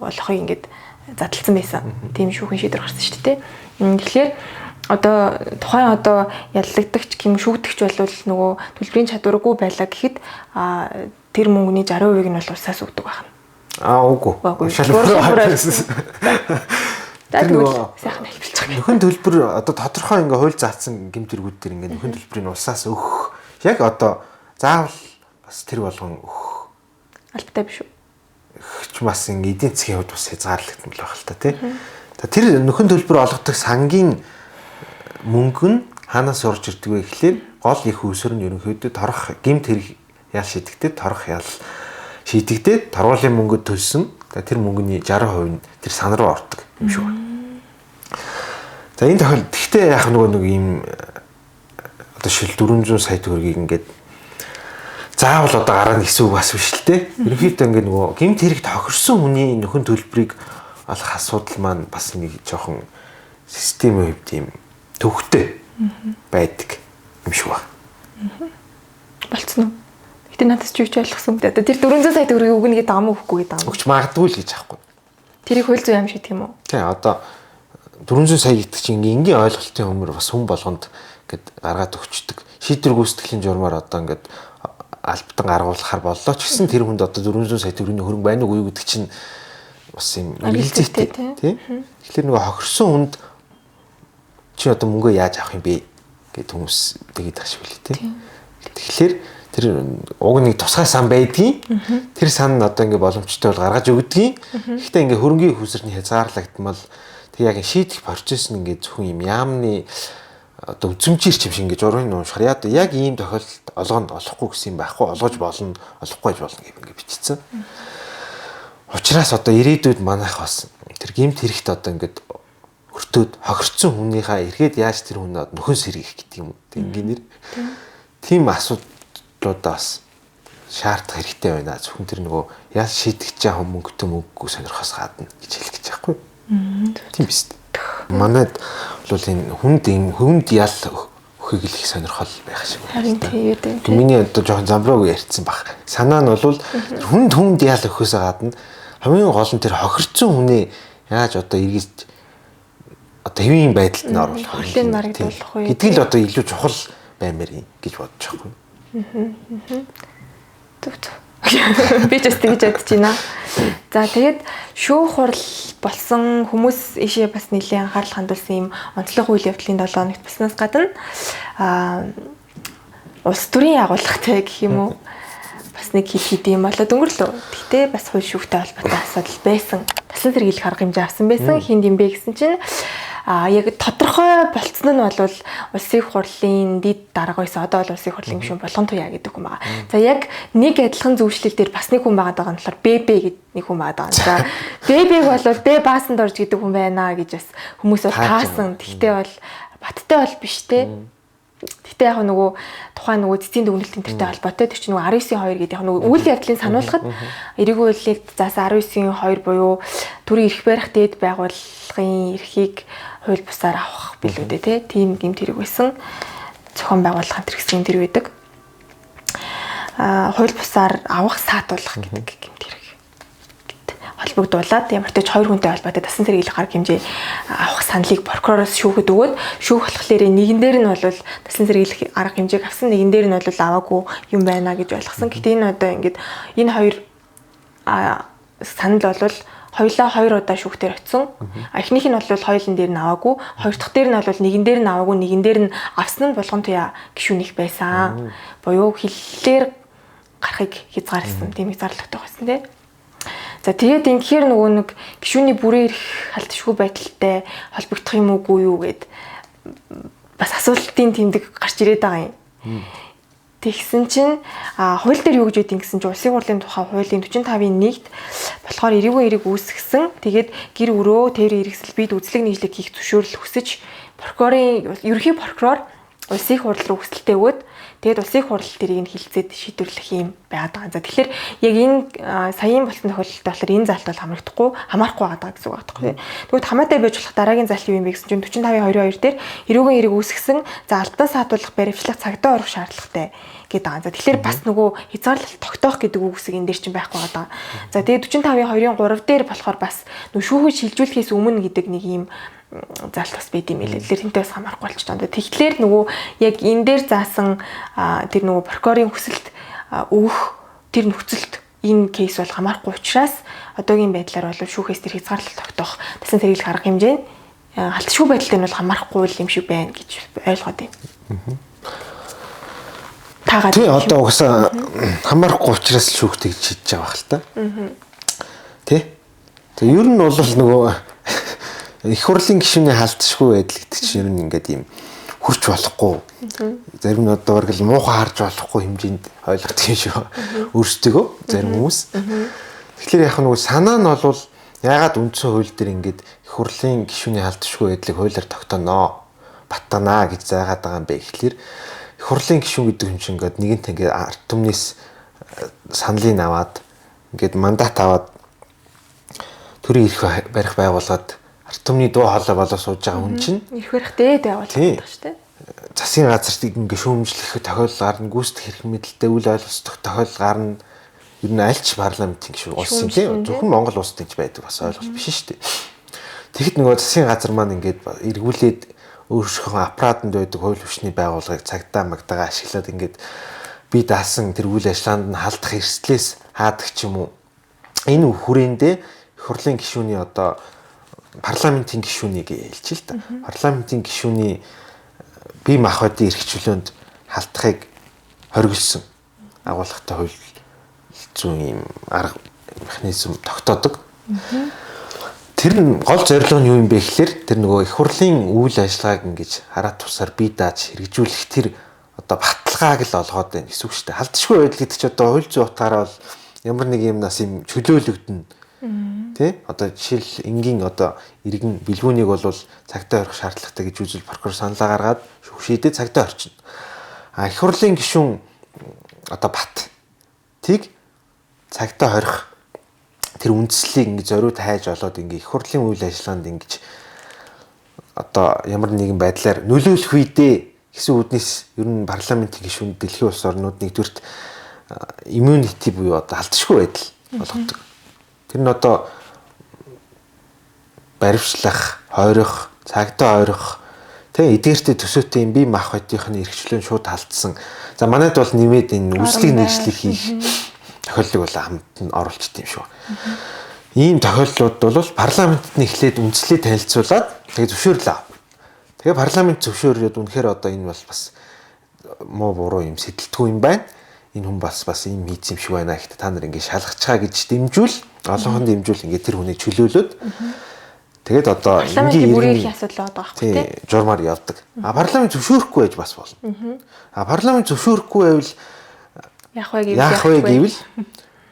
олохыг ингээд задлсан байсан. Тийм шүүхийн шийдвэр гарсан шүү дээ. Тэгэхээр одоо тухайн одоо яллагдагч гэм шүүгдэгч болвол нөгөө төлбөрийн чадваргүй байлаа гэхэд тэр мөнгөний 60% нь бол усаас өгдөг байна. Үгүй. Тэр нөгөө сайхан хэлж байгаа. Нөхөн төлбөр одоо тодорхой ингээ хууль заасан гэмт хэрэгүүд төр ингээ нөхөн төлбөрийн усаас өгөх. Яг одоо заавал бас тэр болгон өгөх. Албатай биш үү? Ч бас ингээ эдийн засгийн хувьд бас хязгаарлагдсан л байх л та тий. Тэр нөхөн төлбөр олгодог сангийн мөнгө нь хаанаас орж ирдэг вэ гэхлээр гол их үүсвэр нь ерөнхийдөө торох гэмт хэрэг ял шийдэгдээд торох ял шийдэгдээд торгуулийн мөнгөд төлсөн тэр мөнгөний 60% нь тэр сан руу ордог юм шиг байна. За энэ тохиолдолд гэхдээ яг нэг ийм одоо шил 400 сая төгрөгийг ингээд заавал одоо гараа нь гэсэн үг бас биш л те. Ерөнхийдөө ингээд нөгөө гэмт хэрэг тохирсон хүний нөхөн төлбөрийг олох асуудал маань бас нэг жоохон системийн хувьд ийм төвхтэй байдаг юм шиг байна. Болцсон уу? Гэтэ надад ч юу ч ойлгосон гэдэг. Тэр 400 сая төгрөгийг өгнө гэдэг ам өгөхгүй гэдэг ам. Өгч магадгүй л гэж аахгүй. Тэрийг хөл зүй юм шиг тийм үү? Тий, одоо 400 сая гэдэг чинь энгийн ойлголтын өмнөр бас хүн болгонд ингээд гаргаад өгчдөг. Шийдвэр гүйцэтгэлийн журмаар одоо ингээд албатан гаргуулахар боллоо ч гэсэн тэр хүнд одоо 400 сая төгрөгийн хөрөнгө байна уу гэдэг чинь бас юм эргэлзээтэй тий. Тэгэхээр нөгөө хохирсон хүнд чи одоо мөнгөө яаж авах юм бэ гэд хүмүүс тэгээд тааш билээ тий. Тэгэхээр тэр уг нэг тусгай сан байдгийн тэр сан нь одоо ингээ боломжтой бол гаргаж өгдгийн. Гэхдээ ингээ хөрөнгийн хүсэрний хязгаарлагдмал тэг яг шийдэх процесс нь ингээ зөвхөн юм яамны одоо үзмжир юм шиг ингээ журмын уушхаар яг ийм тохиолдолд олгонд олохгүй гэсэн юм байхгүй олгож болно олохгүй байж болно гэж ингээ бичсэн. Учираас одоо ирээдүйд манайх бас тэр гэмт хэрэгт одоо ингээд өртөөд хохирцсон хүнийхээ эргээд яаж тэр хүн нөхөн сэргийх гэдэг юм. Энгийнээр тийм асуудлуудаас шаардах хэрэгтэй байна. Зөвхөн тэр нөгөө яаж шийдэж байгаа мөнгөтэй мөнгөгүй сонирхоос гадна гэж хэлэх гэж байхгүй. Тийм биз дээ. Манайд бол энэ хүнд ял өхийг л их сонирхол байх шиг байна. Харин тийм үү. Миний одоо жоохон замбраагүй ярьсан баг. Санаа нь бол хүнд ял өхөөс гадна хамгийн гол нь тэр хохирцсон хүнээ яаж одоо эргэж одоо хэвийн байдалд нь оруулах хөлийн марагдуулах уу гэдэг л одоо илүү чухал баймаар юм гэж бодож байгаа юм. Би ч тэгж бодож байна. За тэгээд шүүх хурал болсон хүмүүс ийшээ бас нэлийн анхаарал хандуулсан юм онцлог үйл явдлын 7 хоногт болсноос гадна улс төрийн агуулгатай гэх юм уу бас нэг хит юм болоод өнгөрлөө. Гэтэ бас хууль шүүхтэй холбоотой асуудал байсан. Таслан сэргийлэх арга хэмжээ авсан байсан. Хинд юм бэ гэсэн чинь яг тодорхой болцсон нь бол улсын хурлын дэд дарга байсан. Одоо бол улсын хурлын гишүүн болгон туяа гэдэг хүн байгаа. За яг нэг адилхан зөвшлөл дээр бас нэг хүн байгаа нь болохоор ББ гэдэг нэг хүн байгаа. За ББ-г бол Б баасанд орж гэдэг хүн байна гэж бас хүмүүс бол таасан. Тэгтээ бол баттай бол биш те. Гэтэ яг нөгөө тухайн нөгөө цэцгийн дүгнэлт энтертэй холбоотой тэр чинь нөгөө 19-2 гэдэг яг нөгөө үйл явдлыг сануулхад эрэгүү үйлийг заасан 19-2 буюу төрийн эрх барих дээд байгууллагын эрхийг хууль бусаар авах билүү дээ тийм гэмт хэрэг байсан. Зохион байгуулах энэ гэсэн тэр байдаг. Хууль бусаар авах саатуулах гэдэг гэмт хэрэг холбогдуулаад ямар ч 2 хүнтэй холбоотой дасан сэргийлэх арга хэмжээ авах саналыг прокуророос шүүхэд өгөөд шүүх болохоор нэгэн дээр нь бол дасан сэргийлэх арга хэмжээг авсан нэгэн дээр нь бол аваагүй юм байна гэж ойлгосон. Гэхдээ энэ одоо ингээд энэ хоёр санал бол хоёлаа 2 удаа шүүхтэр очсон. Эхнийх нь бол хоёулын дээр нь аваагүй, хоёр дахь дээр нь бол нэгэн дээр нь аваагүй, нэгэн дээр нь авсан нь болгон туяа гишүүнийх байсан. Буюу хиллээр гарахыг хязгаарласан. Тийм хязгаарлагдах байсан тийм. За тэгээд ингэхээр нөгөө нэг гишүүний бүрэн эрх халтшгүй байдалтай холбогдох юм уугүй юу гэд бас асуултын тэмдэг гарч ирээд байгаа юм. Тэгсэн чинь хууль дээр юу гэж үүдин гэсэн чинь улсын хурлын тухай хуулийн 45-ийн 1-т болохоор эрэггүй эрэг үүсгэсэн. Тэгээд гэр өрөө тэр хэрэгсэл бид үзлэг нийлэг хийх зөвшөөрөл хүсэж прокурорын ерөнхий прокурор улсын хурал руу хүсэлтээ өгөөд тэгээд улсын хурал тэрийг хилцээд шийдвэрлэх юм байгаад байгаа. За тэгэхээр яг энэ саяын болсон тохиолдолд болохоор энэ залт бол хамаарахгүй байгаа гэсэн үг байхгүй. Тэгвэл хамаатай байж болох дараагийн залт юу юм бэ гэсэн чинь 45-22 дээр эрүүгийн эрэг үүсгэсэн за албан саатуулах баримтлах цагдаа орох шаардлагатай гэдэг байгаа. За тэгэхээр бас нөгөө хязгаарлалт тогтоох гэдэг үгсийг энэ дээр чинь байхгүй байгаа. За тэгээд 45-2-ын 3 дээр болохоор бас нөгөө шүүхөж шилжүүлэхээс өмнө гэдэг нэг юм залт бас байд юм хэлээ. Тэгэхээр тэнтэй бас хамаарахгүй болчих жоо. Тэгэхээр нөгөө яг энэ дээр заасан тэр нөгөө прокурорын хүсэлт өгөх тэр нөхцөлд энэ кейс бол хамаарахгүй учраас одоогийн байдлаар бол шүүхээс тэр хязгаарлалт тогтоох дасан сэргийлэх арга хэмжээ нь халтшгүй байдалтай нь бол хамаарахгүй юм шиг байна гэж ойлгоод байна. Тагаад тий одоо угсаа хамаарахгүй учраас шүүхтэй шийдэж байгаа хэл та. Тий. Тэгээ ер нь бол нөгөө их хурлын гишүүний хаалтшгүй байдал гэдэг чинь ер нь ингээд юм хүрч болохгүй. Зарим нь одоо бараг л муухай харж болохгүй хэмжээнд ойлгох юм шиг өөрсдөө зарим хүмүүс. Тэгэхээр яг нөгөө санаа нь бол яагаад үндсэн хууль дээр ингээд их хурлын гишүүний халдшгүй байдлыг хуулиар тогтооно. Батганаа гэж заагаад байгаа юм бэ гэхлээр хурлын гишүүн гэдэг юм чинь ингээд нэгэнт ингээд ард түмнээс саналыг аваад ингээд мандат аваад төрийн эрх барих байгууллагад ард түмний дуу хоолой болоо сууж байгаа хүн чинь эрх барих дээд байгууллага гэдэг шүү дээ. Засгийн газарт ингээд шүүмжлэх тохиолдол гарна, гүйцэтгэх эрх мэдэлтэй үл ойлголцох тохиолдол гарна. Ер нь альч парламентын гишүүн улсын тийм зөвхөн Монгол улсад гэж байдаг бас ойлголт биш шүү дээ. Тэгэхэд нөгөө засгийн газар маань ингээд эргүүлээд өөрсдөө аппаратанд байдаг хууль хүчний байгууллагыг цагдаа магтаага ашиглаад ингээд би даасан тэр үйл ажиллагаанд нь халдах эрсдлээс хаадаг ч юм уу. Энэ хүрээндээ хурлын гишүүний одоо парламентын гишүүнийг хэлж л та. Парламентын гишүүний бие махбодын эрх чөлөөнд халтахыг хориглосон агуулгатай хууль зүүн юм арга механизм тогтоодог. Тэр нь гол зорилго нь юу юм бэ гэхээр тэр нөгөө их хурлын үйл ажиллагааг ингэж хараа тусаар бие дааж хэрэгжүүлэх тэр одоо баталгааг л олгоод байна гэсэн үг шүү дээ. Халдшгүй байдал гэдэг чинь одоо хууль зүйн утгаараа бол ямар нэг юмнаас юм чөлөөлөгдөн. Тэ? Одоо жишээл энгийн одоо иргэн бэлгүүнийг бол цагтаа орох шаардлагатай гэж үзэл прокурор саналаа гаргаад шүүхшийдээ цагтаа орчино. А их хурлын гишүүн одоо бат тийг цагтаа хорих тэр үндслийг ингэ зориуд хайж олоод ингэ их хурлын үйл ажиллагаанд ингэж одоо ямар нэгэн байдлаар нөлөөлөх үедээ гэсэн үднэс ер нь парламентын гишүүнд дэлхийн улс орнууд нэгдүгürt иммунити буюу одоо алдшгүй байдал болгодог. Тэр нь одоо баривчлах, хойрох, цагтаа хойрох тэгээ эдгээртэй төсөөтэй юм бие махбодын эрх чөлөөнд шууд халдсан. За манайд бол нэмээд энэ үйлчлэг нэгжлэг хийх тохиолдлыг бол хамт нь оруулчт юм шүү. Ийм тохиолдлууд бол парламентд нь эхлээд үндслээ танилцуулаад тэгээ зөвшөөрлөө. Тэгээ парламент зөвшөөрөөд үнэхээр одоо энэ бол бас муу буруу юм сэтэлтгүй юм байна. Энэ хүн бас ийм хийц юм шиг байна гэхдээ та нар ингэ шалгах чаа гэж дэмжүүл олонхонд дэмжүүл ингэ тэр хүнийг чөлөөлөөд тэгээд одоо энгийн бүрийн асуудал байгаа байхгүй тийм журмаар явдаг. А парламент зөвшөөрөхгүй байж бас болно. А парламент зөвшөөрөхгүй байвал яах вэ гэвэл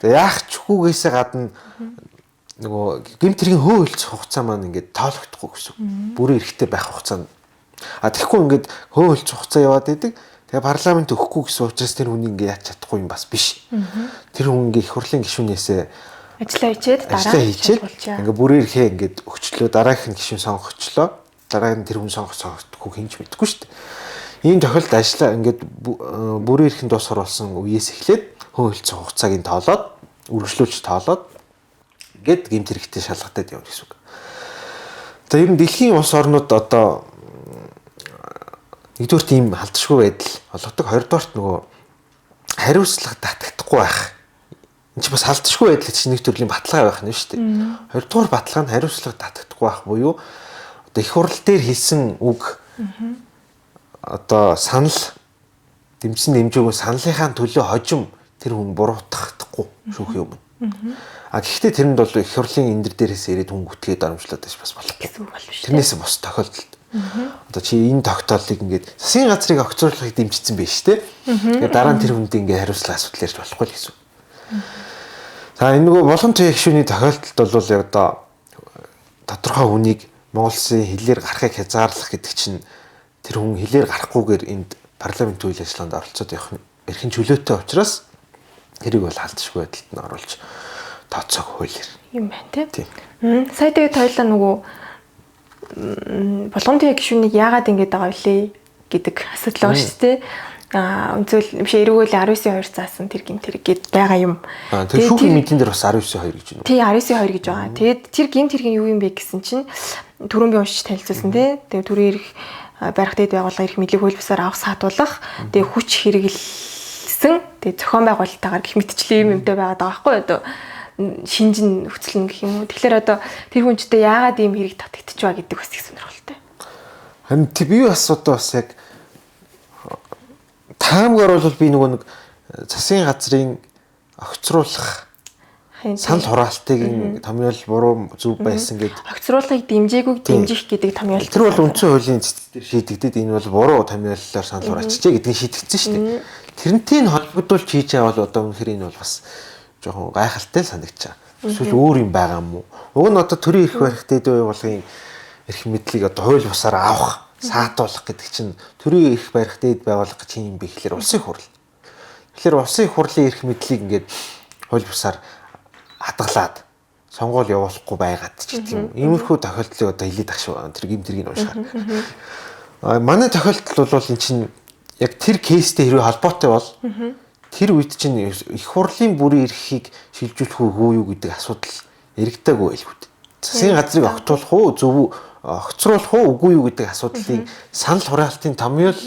тэгээ яах чгүйгээсээ гадна нөгөө гэмт хэргийн хөөөлцөх хугацаа маань ингээд тоологдохгүй гэсэн. Бүрийн эрэхтэй байх хугацаанд. А тэгэхгүй ингээд хөөөлцөх хугацаа яваад идэг. Тэгээ парламент өгөхгүй гэсэн учраас тэр хүн ингээд яач чадахгүй юм бас биш. Тэр хүн ингээд их хурлын гишүүнээсээ ажиллаа хийчээд дараа ингээд бүрийн эрэхээ ингээд өгчлөө дараагийнх нь гишүүн сонгогчлоо. Дараа нь тэр хүн сонгохдохгүй хинч мэдэхгүй шүү дээ. Ийм тохиолдолд ажиллаа ингээд бүрийн эрэхэн дуусгар болсон үеэс эхлээд хөөөлцөх хугацааг нь тоолоод үргэлжлүүлж тоолоод гэд гэмт хэрэгтэй шалгалтад явна гэсэн үг. За ер нь дэлхийн улс орнууд одоо нэгдүгээр тийм халдшгүй байдал олгодог. Хоёрдугаарт нөгөө хариуцлага татагдахгүй байх. Энд чинь бас халдшгүй байдал чинь нэг төрлийн баталгаа байх нь шүү дээ. Хоёрдугаар баталгаа нь хариуцлага татагдахгүй байх буюу одоо их хурл дээр хэлсэн үг одоо санал дэмжсэн дэмжээгүй саналынхаа төлөө хожим тэр хүн буруутгахдаггүй шүүхийн өмнө. А гэхдээ тэрэнд бол их хурлын эндэр дээрээс ирээд хүн гүтгээд оромжлоод байж бас болохгүй. Тэрнээс бос тохиолдолд. Одоо чи энэ тогтоолыг ингээд засгийн газрыг огцруулахыг дэмжсэн байж тээ. Тэгээд дараа нь тэр хүнд ингээд хариуцлага асуудал ярьж болохгүй л гэсэн. За энэ нөгөө болгон төвийн гишүүний тохиолдолд бол одоо тодорхой хүнийг Монгол Улсын хилээр гарахыг хязгаарлах гэдэг чинь тэр хүн хилээр гарахгүйгээр энд парламент үйл ажиллагаанд оролцоод явах эрхэн чөлөөтэй учраас тэрийг бол халдшгүй байдалд нь оруулж тооцоог хуулиар юм байна тийм. Сая тэгээд тойлоо нөгөө болгон төвийн гишүүнийг яагаад ингэж байгаа вүлээ гэдэг асуудал байна шүү дээ. Үнцэл биш эргүүл 19-2 заасан тэр гимт хэрэг гээд байгаа юм. Тэр шүүхийн мэдэн дээр бас 19-2 гэж байна. Тий 19-2 гэж байгаа. Тэгээд тэр гимт хэрэг нь юу юм бэ гэсэн чинь түрүүн би уншиж танилцуулсан тий. Тэгээд төрийн эрх барих дэд байгууллага эрх мэдлийг хууль бусаар авах саатуулах тэгээд хүч хэрэгэлсэн тэгээд зохион байгуулалтаагаар гэх мэтчлэн юм юмтай байгаад байгаа байхгүй одоо шинжин нөхцөл гэх юм уу. Тэгэхээр одоо тэр хүнчтэй яагаад ийм хэрэг татагдчих вэ гэдэг бас их сонирхолтой. Харин тий би бас одоо бас яг таамгаар бол би нөгөө нэг засгийн газрын огцруулах санал хураалтыг томьёол буруу зөв байсан гэдэг огцруулахыг дэмжээгүйг дэмжих гэдэг томьёол. Тэр бол үндсэн хуулийн цэцлэлээр шийдэгдээд энэ бол буруу томьёоллоор санал хураачжээ гэдгийг шийдэгдсэн шүү дээ. Тэрнтэй холбогдуулж хийж байгаа бол одоо үнэхээр энэ бол бас жоохон гайхалтай санагдчихаа. Эсвэл өөр юм байгаа юм уу? Уг нь одоо төрийн эрх барих дээд байгууллагын эрх мэдлийг одоо хууль бусаар авах, саатуулах гэдэг чинь төрийн эрх барих дээд байгууллага чинь юм бэ гэхээр улсын хурл. Тэгэхээр улсын хурлын эрх мэдлийг ингээд хууль бусаар хадгалаад сонгуул явуулахгүй байгаад ч гэдэг юм. Иймэрхүү тохиолдлыг одоо хилээд ах шүү. Тэр гим тэргийг уншихаар. Манай тохиолдол бол эн чинь яг тэр кейстэй хэрвээ холбоотой бол тэр үед чинь их хурлын бүрийн эрхийг шилжүүлэх үгүй юу гэдэг асуудал эргдээгүй байлгүй. Засгийн газрыг огтруулах уу, зөв огцруулах уу, үгүй юу гэдэг асуудлыг санал хураалтын томьёол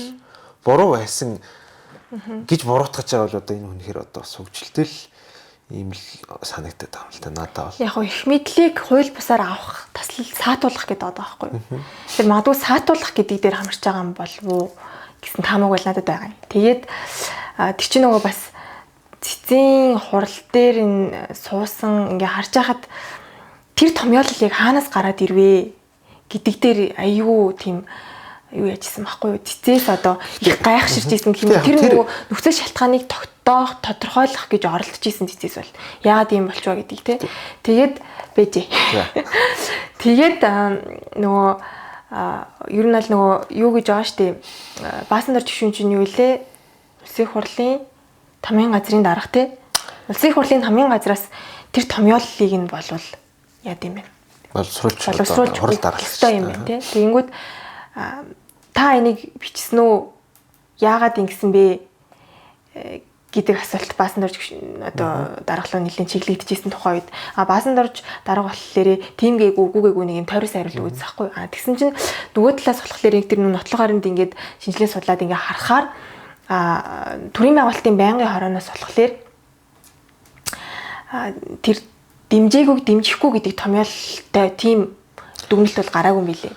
буруу байсан гэж буруутгаж байгаа бол одоо энэ үнэхээр одоо бас хөвгчлөлтэй л ийм л санагдаад байгаа юм л та надад бол. Яг их мэдлийг хууль бусаар авах, таслал саатуулах гэдэг байгаа байхгүй юу? Тэгэхээр магадгүй саатуулах гэдэг дээр хамарч байгаа юм болов уу гэсэн таамаг бол надад байгаа юм. Тэгээд тэр чинь нөгөө бас цэцгийн хурал дээр энэ суусан ингээ харж байхад тэр томьёолыг хаанаас гараад ирвэ гэдэг дээр аюу тийм юу яжсэн байхгүй юу? Цэцээс одоо их гайхширч исэн гэх юм. Тэр нөгөө нөхцөл шалтгааныг тогтоох, тодорхойлох гэж оролдож исэн цэцээс бол яагаад юм болчихваа гэдгийг те. Тэгээд бэжээ. Тэгээд нөгөө ер нь л нөгөө юу гэж байгаа штэ. Баасан дор жишүүн чинь юу илээ? Улсын хурлын томьёон газрын дарга те. Улсын хурлын томьёон газраас тэр томьёоллыг нь болвол яа гэм бэ? Боловсруулж хурал даргалтай юм байна те. Тэгэнгүүт та энийг бичсэн үү? Яагаад ингэсэн бэ? Гэдэг асуулт баасан дорж одоо даргалуу нэлийн чиглэгдэжсэн тухай үед баасан дорж дарга болохоор тийм гээгүй үгүйгээгүй нэг юм тойроос хариулт үзэхгүй. Тэгсэн чинь нөгөө талаас болохоор яг тэр нотлог харинд ингээд шинжилгээ судлаад ингээд харахаар төрийн байгуулалтын байнгын хорооноос болохоор тэр дэмжээгүй дэмжихгүй гэдэг томьёолтой тийм дүгнэлт бол гараагүй юм билээ.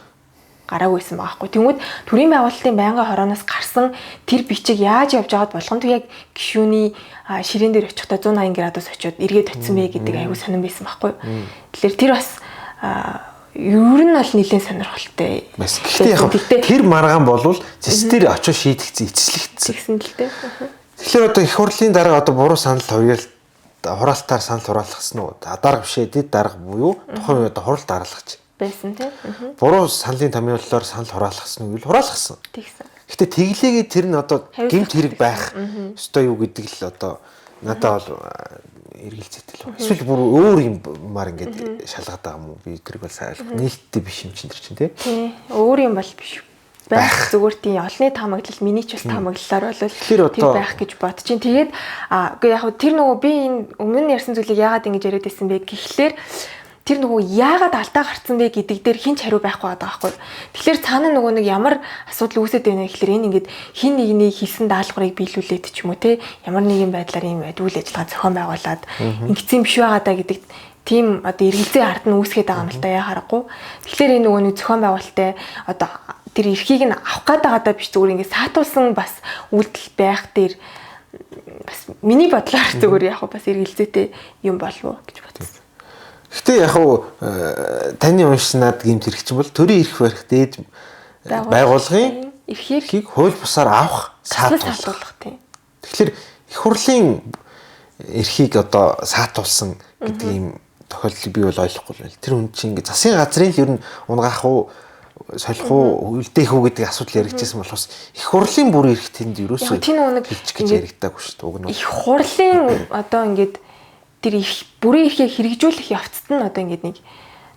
Гараагүйсэн байгаа хгүй. Тэнгүүд төрийн байгуулалтын байнгын хорооноос гарсан тэр бичиг яаж явж байгаад болгонд яг гишүүний ширээн дээр очихдаа 180 градус очиод эргээд очсон бэ гэдэг аягүй сонирн байсан байхгүй. Тэгэхээр тэр бас ер нь бол нэлээд сонирхолтой. Гэхдээ тэр маргаан болвол зэс дээр очиж шийдэгцэн эцэслэгдсэн. Тэгэхээр одоо их хурлын дараа одоо буруу санал хураалтаар санал хураалгасан уу? Дарга бишээ дэд дарга буюу тухайн үед хурал даргалгаж байсан тийм. Буруу саналын томьёоллоор санал хураалгасан уу? Хураалгасан. Тэгсэн. Гэтэ тэглээгээ тэр нь одоо гэмт хэрэг байх ёстой юу гэдэг л одоо надад бол эргэлзээтэй л. Эсвэл бүр өөр юмар ингээд шалгаад байгаа юм уу? Би тэрийг бол сайн ойлгох. Нийтдээ биш юм чинь тэр чинь тий. Өөр юм бол биш. Байх зүгээр тийм олонний таамаглал миний ч бас таамаглалаар бол тэр байх гэж бод чинь. Тэгээд үгүй яг тэр нөгөө би энэ өмнө нь ярьсан зүйлийг яагаад ингэж яриад байсан бэ гэхлээр тэр нөгөө яагаад алдаа гарцсан бэ гэдэг дээр хинч хариу байхгүй байгаа байхгүй. Тэгэхээр цаана нөгөө нэг ямар асуудал үүсэж байна гэхлээр энэ ингээд хин нэгний хийсэн даалгаврыг биелүүлээд ч юм уу те ямар нэгэн байдлаар ийм үйл ажиллагаа зохион байгуулад ингэсэн биш байгаа даа гэдэг тийм одоо эргэлзээ ард нь үүсгээд байгаа юм л да яа харахгүй. Тэгэхээр энэ нөгөө нэг зохион байгуулалттай одоо тэр эрхийг нь авах гээд байгаа даа биш зүгээр ингээд саатуулсан бас үйлдэл байх дээр бас миний бодлоор зүгээр яг бас эргэлзээтэй юм болов уу гэж бодсон. Гэтэ яг хуу таны уншсанад гэмт хэрэг чинь бол төрийн эрх барих дээд байгууллагын эрхийг хууль бусаар авах саатуулах тийм. Тэгэхээр их хурлын эрхийг одоо саатуулсан гэдэг юм тохиолдлыг би бол ойлгохгүй байна. Тэр хүн чинь ингээ засгийн газрын л ер нь унгаах уу солих уу үлдээх үү гэдэг асуудал яригдчихсан болохоос их хурлын бүр эрх тэнд ерөөсөө хэлчих гэж яригдаагүй шүү дээ. Их хурлын одоо ингээд тэр бүрийн эрхийг хэрэгжүүлэх явцад нь одоо ингээд нэг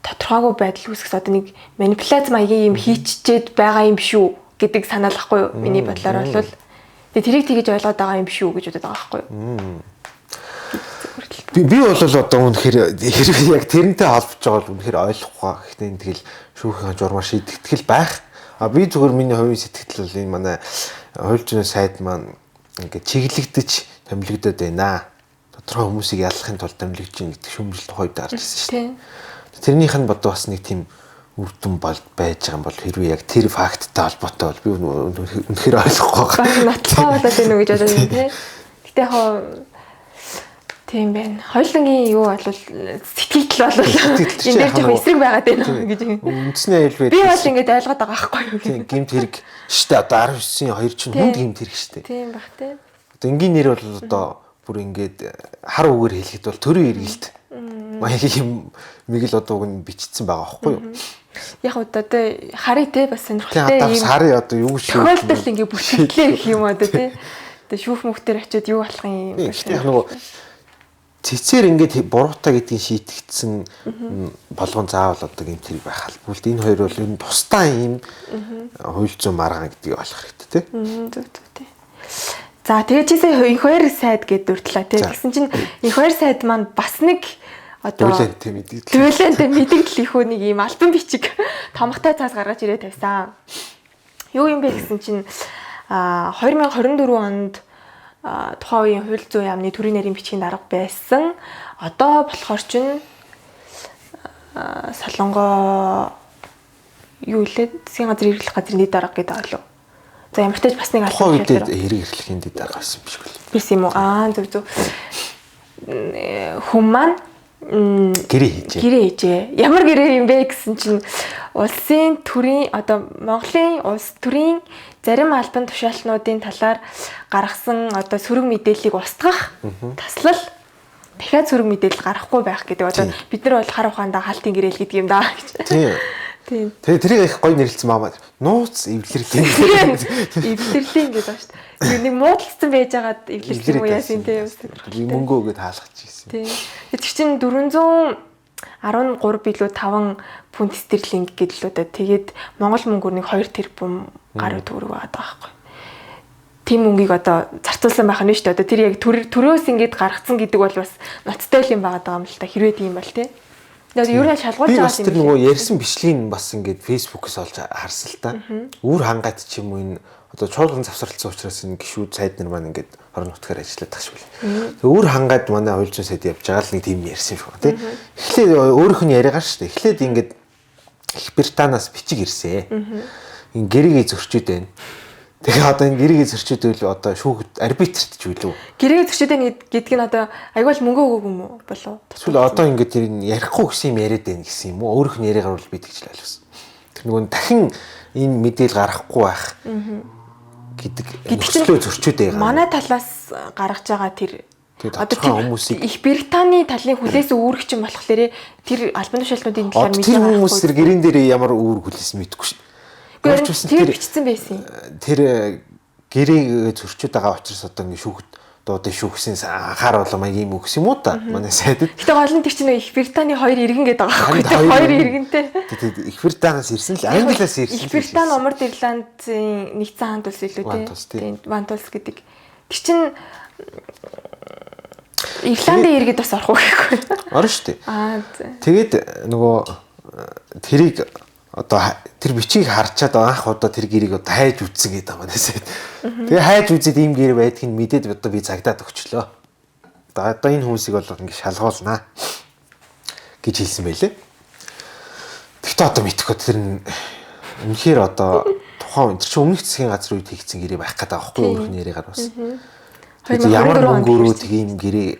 тодорхойгүй байдал үүсгэж одоо нэг манипуляц маягийн юм хийчихэд байгаа юм шүү гэдэг санаалахгүй юу? Миний бодлоор бол тэгээ тэрийг тэгэж ойлгоод байгаа юм шүү гэж бодоод байгаа байхгүй юу? Би бол одоо үнэхээр хэрэг яг тэрнтэй холбож байгаа бол үнэхээр ойлгохгүй байгаа. Гэхдээ тэгэл шүүхийн журмаар шийдэгдэл байх. Би зүгээр миний хувийн сэтгэл бол энэ манай хууль зүйн сайд маань ингээд чиглэгдэж томилогдоод байна. Тодорхой хүмүүсийг яллахын тулд томилогдож байна гэдэг шүүмжлэлт хувьд гарч ирсэн шүү дээ. Тэрнийх нь бодоо бас нэг тийм үр дүн байж байгаа юм бол хэрвээ яг тэр факттай холбоотой бол би үнэхээр ойлгохгүй байгаа. Нотлохоо болоод байна уу гэж бодож байна тийм. Гэтэ яг тийм байна. Хоёулангийн юу бол сэтгэл бол энэ дээр жоохон эсрэг байгаад байна гэж. Үндснээ хэлбэл би бол ингэж ойлгоод байгаа байхгүй юу. Тийм гэмт хэрэг штэ одоо 19-ийн 2 чинь хүнд гэмт хэрэг штэ. Тийм баг тийм. Одоо энгийн нэр бол одоо бүр ингээд хар үгээр хэлэхэд бол төрийн эргэлт Маягийн мигэл одоо уг нь бичсэн байгаа байхгүй юу? Яг одоо тэ харъя те бас сонирхолтой юм. Харъя одоо юу шүү. Тохиолдол ингээ бүшгэлээ гэх юм одоо те. Тэгээ шүүх мөхтөр очиод юу болох юм бэ? Яг нөгөө цэцээр ингээд буруутай гэдгийг шийтгдсэн болгон заавал одоо юм тэр байх албагүй. Энэ хоёр бол энэ тусдаа юм хууль зүйн маргаан гэдгийг ойлгох хэрэгтэй тий. Зөв тий. За тэгээд чисээ их хоёр сайд гэд дурдлаа тий. Тэгсэн чинь их хоёр сайд маань бас нэг одоо төлөөлөнтэй мэдээлэл их нэг ийм альбом бичиг томхтой цаас гаргаж ирээ тавьсан. Юу юм бэ гэсэн чинь 2024 онд тухайн үеийн хууль зүйн яамны төрийн нарийн бичгийн дарга байсан. Одоо болохоор чинь Солонгоо юу лээ? Засгийн газрын хэрэглэх газрын дэд дарга гэдэг болов. За ямар ч тач бас нэг албан хэлээр хэрэг эрхлэхийн дэд дарга байсан биш үү? Биш юм уу? Зөв. Хүн маань гэрээ хийжээ. Ямар гэрээ юм бэ гэсэн чинь улсын төрийн одоо Монголын улс төрийн зарим албан тушаалтнуудын талаар гаргасан одоо сөрөг мэдээллийг устгах таслал дахиад сөрөг мэдээлэл гаргахгүй байх гэдэг. Одоо бид нар бол хар ухаандаа хаалтын гэрэл гэдэг юм даа гэж. Тийм. Тэгээ тэрийг их гоё нэрлэлсэн маамаа. Нууц эвлэрлийн эвлэрлийн гэдэг байна шүү дээ. Нэг муудалцсан байж байгаад эвлэрлийн юм яасан тийм. Мөнгө өгөөд хаалгач гэсэн. Тийм. Тэр чинь 413 билүү 5 фунт стерлинг гэдэг л удаа. Тэгээд Монгол мөнгөөр нэг 2 тэрбум гаруй төгрөг байгаа байхгүй. Тим мөнгийг одоо зарцуулсан байх нь шүү дээ. Одоо тэр яг төрөөс ингэж гаргацсан гэдэг бол бас ноцтой юм байгаа юм л та. Хэрвээ тийм бол тийм. Тэгээд ер нь шалгуулж байгаа юм. Тэр нөгөө ярьсан бичлэгийг бас ингээд фэйсбүүкээс олж харсан л та. Үр хангаад ч юм уу энэ одоо чуулган завсралцсан учраас энэ гişүүд сайд нар маань ингээд орон нутгаар ажиллаад тах шүү. Үр хангаад манай хууль зүйн сайд явж байгаа л нэг тийм ярьсан шүү тий. Эхлээд өөрийнх нь яриагаар шүү дээ. Эхлээд ингээд Их Британаас бичиг ирсэн. Энэ гэрээгээ зөрчөөд байна. Тэгээ одоо энэ гэрээгээ зөрчөөд байл одоо шүүхэд арбитрт ч үлээ. Гэрээгээ зөрчөөд байна гэдг нь одоо айгуул мөнгө өгөөг юм уу болов? Эсвэл одоо ингээд тэр ярихгүй гэсэн юм яриад байна гэсэн юм уу? Өөрийнх нь яриагаар бол бид гэж л ойлгосон. Тэр нөгөө дахин энэ мэдээлэл гаргахгүй байх гэдэг нөхцөлөө зөрчөөд байгаа. Манай талаас гаргаж байгаа тэр одоо хүмүүсийг Их Британий талын хүлээс үүрэг чинь болохоор тэр албан тушаалтнуудын талаар мэдээ байгаа. Тэр хүмүүс тэр гэрэн дээр ямар үүрэг хүлээсэн мэдэхгүй шүү. Тэр бичсэн байсан. Тэр гэрээг зөрчөөд байгаа учраас одоо ингэ шүүхт дуудын шүүхсэн анхаар болоо маяг юм өгс юм уу та манай сайдад. Гэтэ гол нь тэр чинь Их Британий хоёр иргэн гэдэг байгаа байхгүй юу? Хоёр иргэнтэй. Тэгээд Их Британаас ирсэн л Англиас ирсэн. Их Британи Умард Ирландын нэгдсэн хаан тулс илүү тийм. Вантулс гэдэг. Тэр чинь Ирландын иргэд бас орох үгүй. Орно шүү дээ. Тэгээд нөгөө тэрийг одоо тэр бичгийг харчаад анх удаа тэр гэрийг одоо хайж үзсэн гэдэг юм байна. Тэгээ хайж үзээд ийм гэр байдгийг мэдээд одоо би цагдаад өгчлөө. Одоо энэ хүмүүсийг бол ингэ шалгуулнаа гэж хэлсэн байлээ. Тэгтээ одоо мэдхгүй тэр үнэхээр одоо тухайн тэр чинь өмнөх засгийн газрын үед хийгдсэн гэрээ байх гэдэг байхгүй юу? Өөрөөр яриагаар бас. Тэгээд ямар мөнгөөрөө тийм гэрээ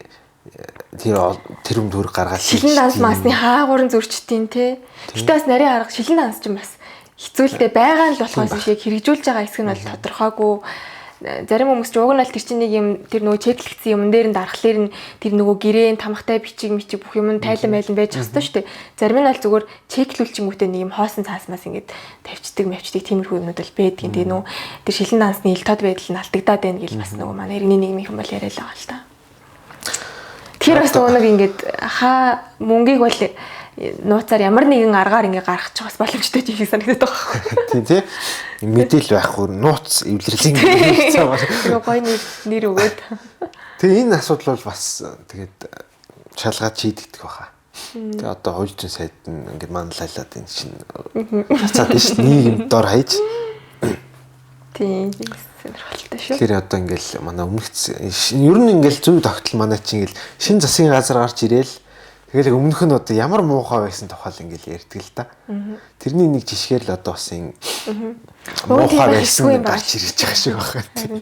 тэр юм төр гаргаад шилэн данс масны хаагуурын зөрчтийн те. Тэгтээ бас нарийн арга шилэн данс ч юм бас хэцүүлтэй байгаа л болохоос шиг хэрэгжүүлж байгаа хэсэг нь бол тодорхойгүй. Зарим хүмүүс ч уг нь л тэр чинь нэг юм тэр нөгөө чеклэгдсэн юм дээр нь дарахлаар нь тэр нөгөө гэрээн тамхтай бичиг бүх юм нь тайлан байлан байж хэвчээ шүү дээ. Зарим нь бол зүгээр чеклүүлчингүүтээ нэг юм хоосон цаасмаас ингээд тавьчдаг тиймэрхүү юмнууд бол байдгийн. Тэгээ нөгөө тэр шилэн дансны ил тод байдал нь алдагдаад байна гэж бас нөгөө манай иргэний нийгмийнхэн бол яриад байгаа л та. Тэр бас нөгөө нэг ингээд мөнгийг бол нууцаар ямар нэгэн аргаар ингээ гаргах ч бас боломжтой юм шиг санагдаад байгаа. Тийм тий. Мэдээлэл байхгүй нууц эвлэрлийн ингээ гоё нэр өгөөд. Тэгээ энэ асуудал бол бас тэгээд шалгаад шийдэгдэх байхаа. Тэгээ одоо хууль зүйн сайд нь ингээ манлайлаад энэ чинь хацаад байна шүү. Нийгэм дор хаяж. Тийм. Сонирхолтой шүү. Тэгэхээр одоо ингээл манай өмнөх ер нь ингээл зөв тогтол манай чинь ингээл шин засгийн газар гарч ирээл тэгэл өмнөх нь одоо ямар муухай байсан тухай ингээл ярьдаг л да. Тэрний нэг жишгээр л одоо бас ин муухай байсан гарч ирж байгаа шиг байна.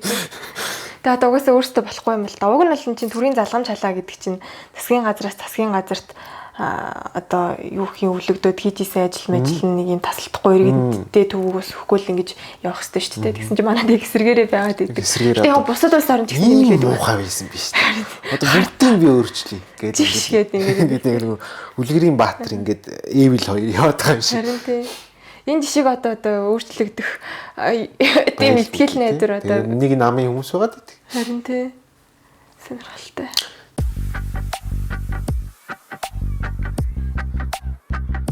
Тэгээ одоо угаасаа өөртөө болохгүй юм л да. Уг нь бол чинь төрийн залгамж халаа гэдэг чинь засгийн газраас засгийн газарт одоо юу гэх юм өвлөгдөөд хийж исэн ажил мэжил нэг юм тасалдахгүй иргэдтэй төвөгөөс өгөхгүй л ингэж явах хэрэгтэй шүү дээ. Тэгсэн чинь манайд их эсэргээрээ байгаад идэг. Тэгээ бусад улс орнд гэсэн юм хэлээд муухай байсан биш. Одоо бүгдийг би өөрчлөе гэдэг ингээд үлгэрийн баатар ингээд эвэл хоёр яваад байгаа юм шиг. Харин тийм. Энэ жишийг одоо өөрчлөгдөх тийм ихтгэл найдар одоо нэг намын хүмүүс байгаад идэг. харин тийм сонирхолтой.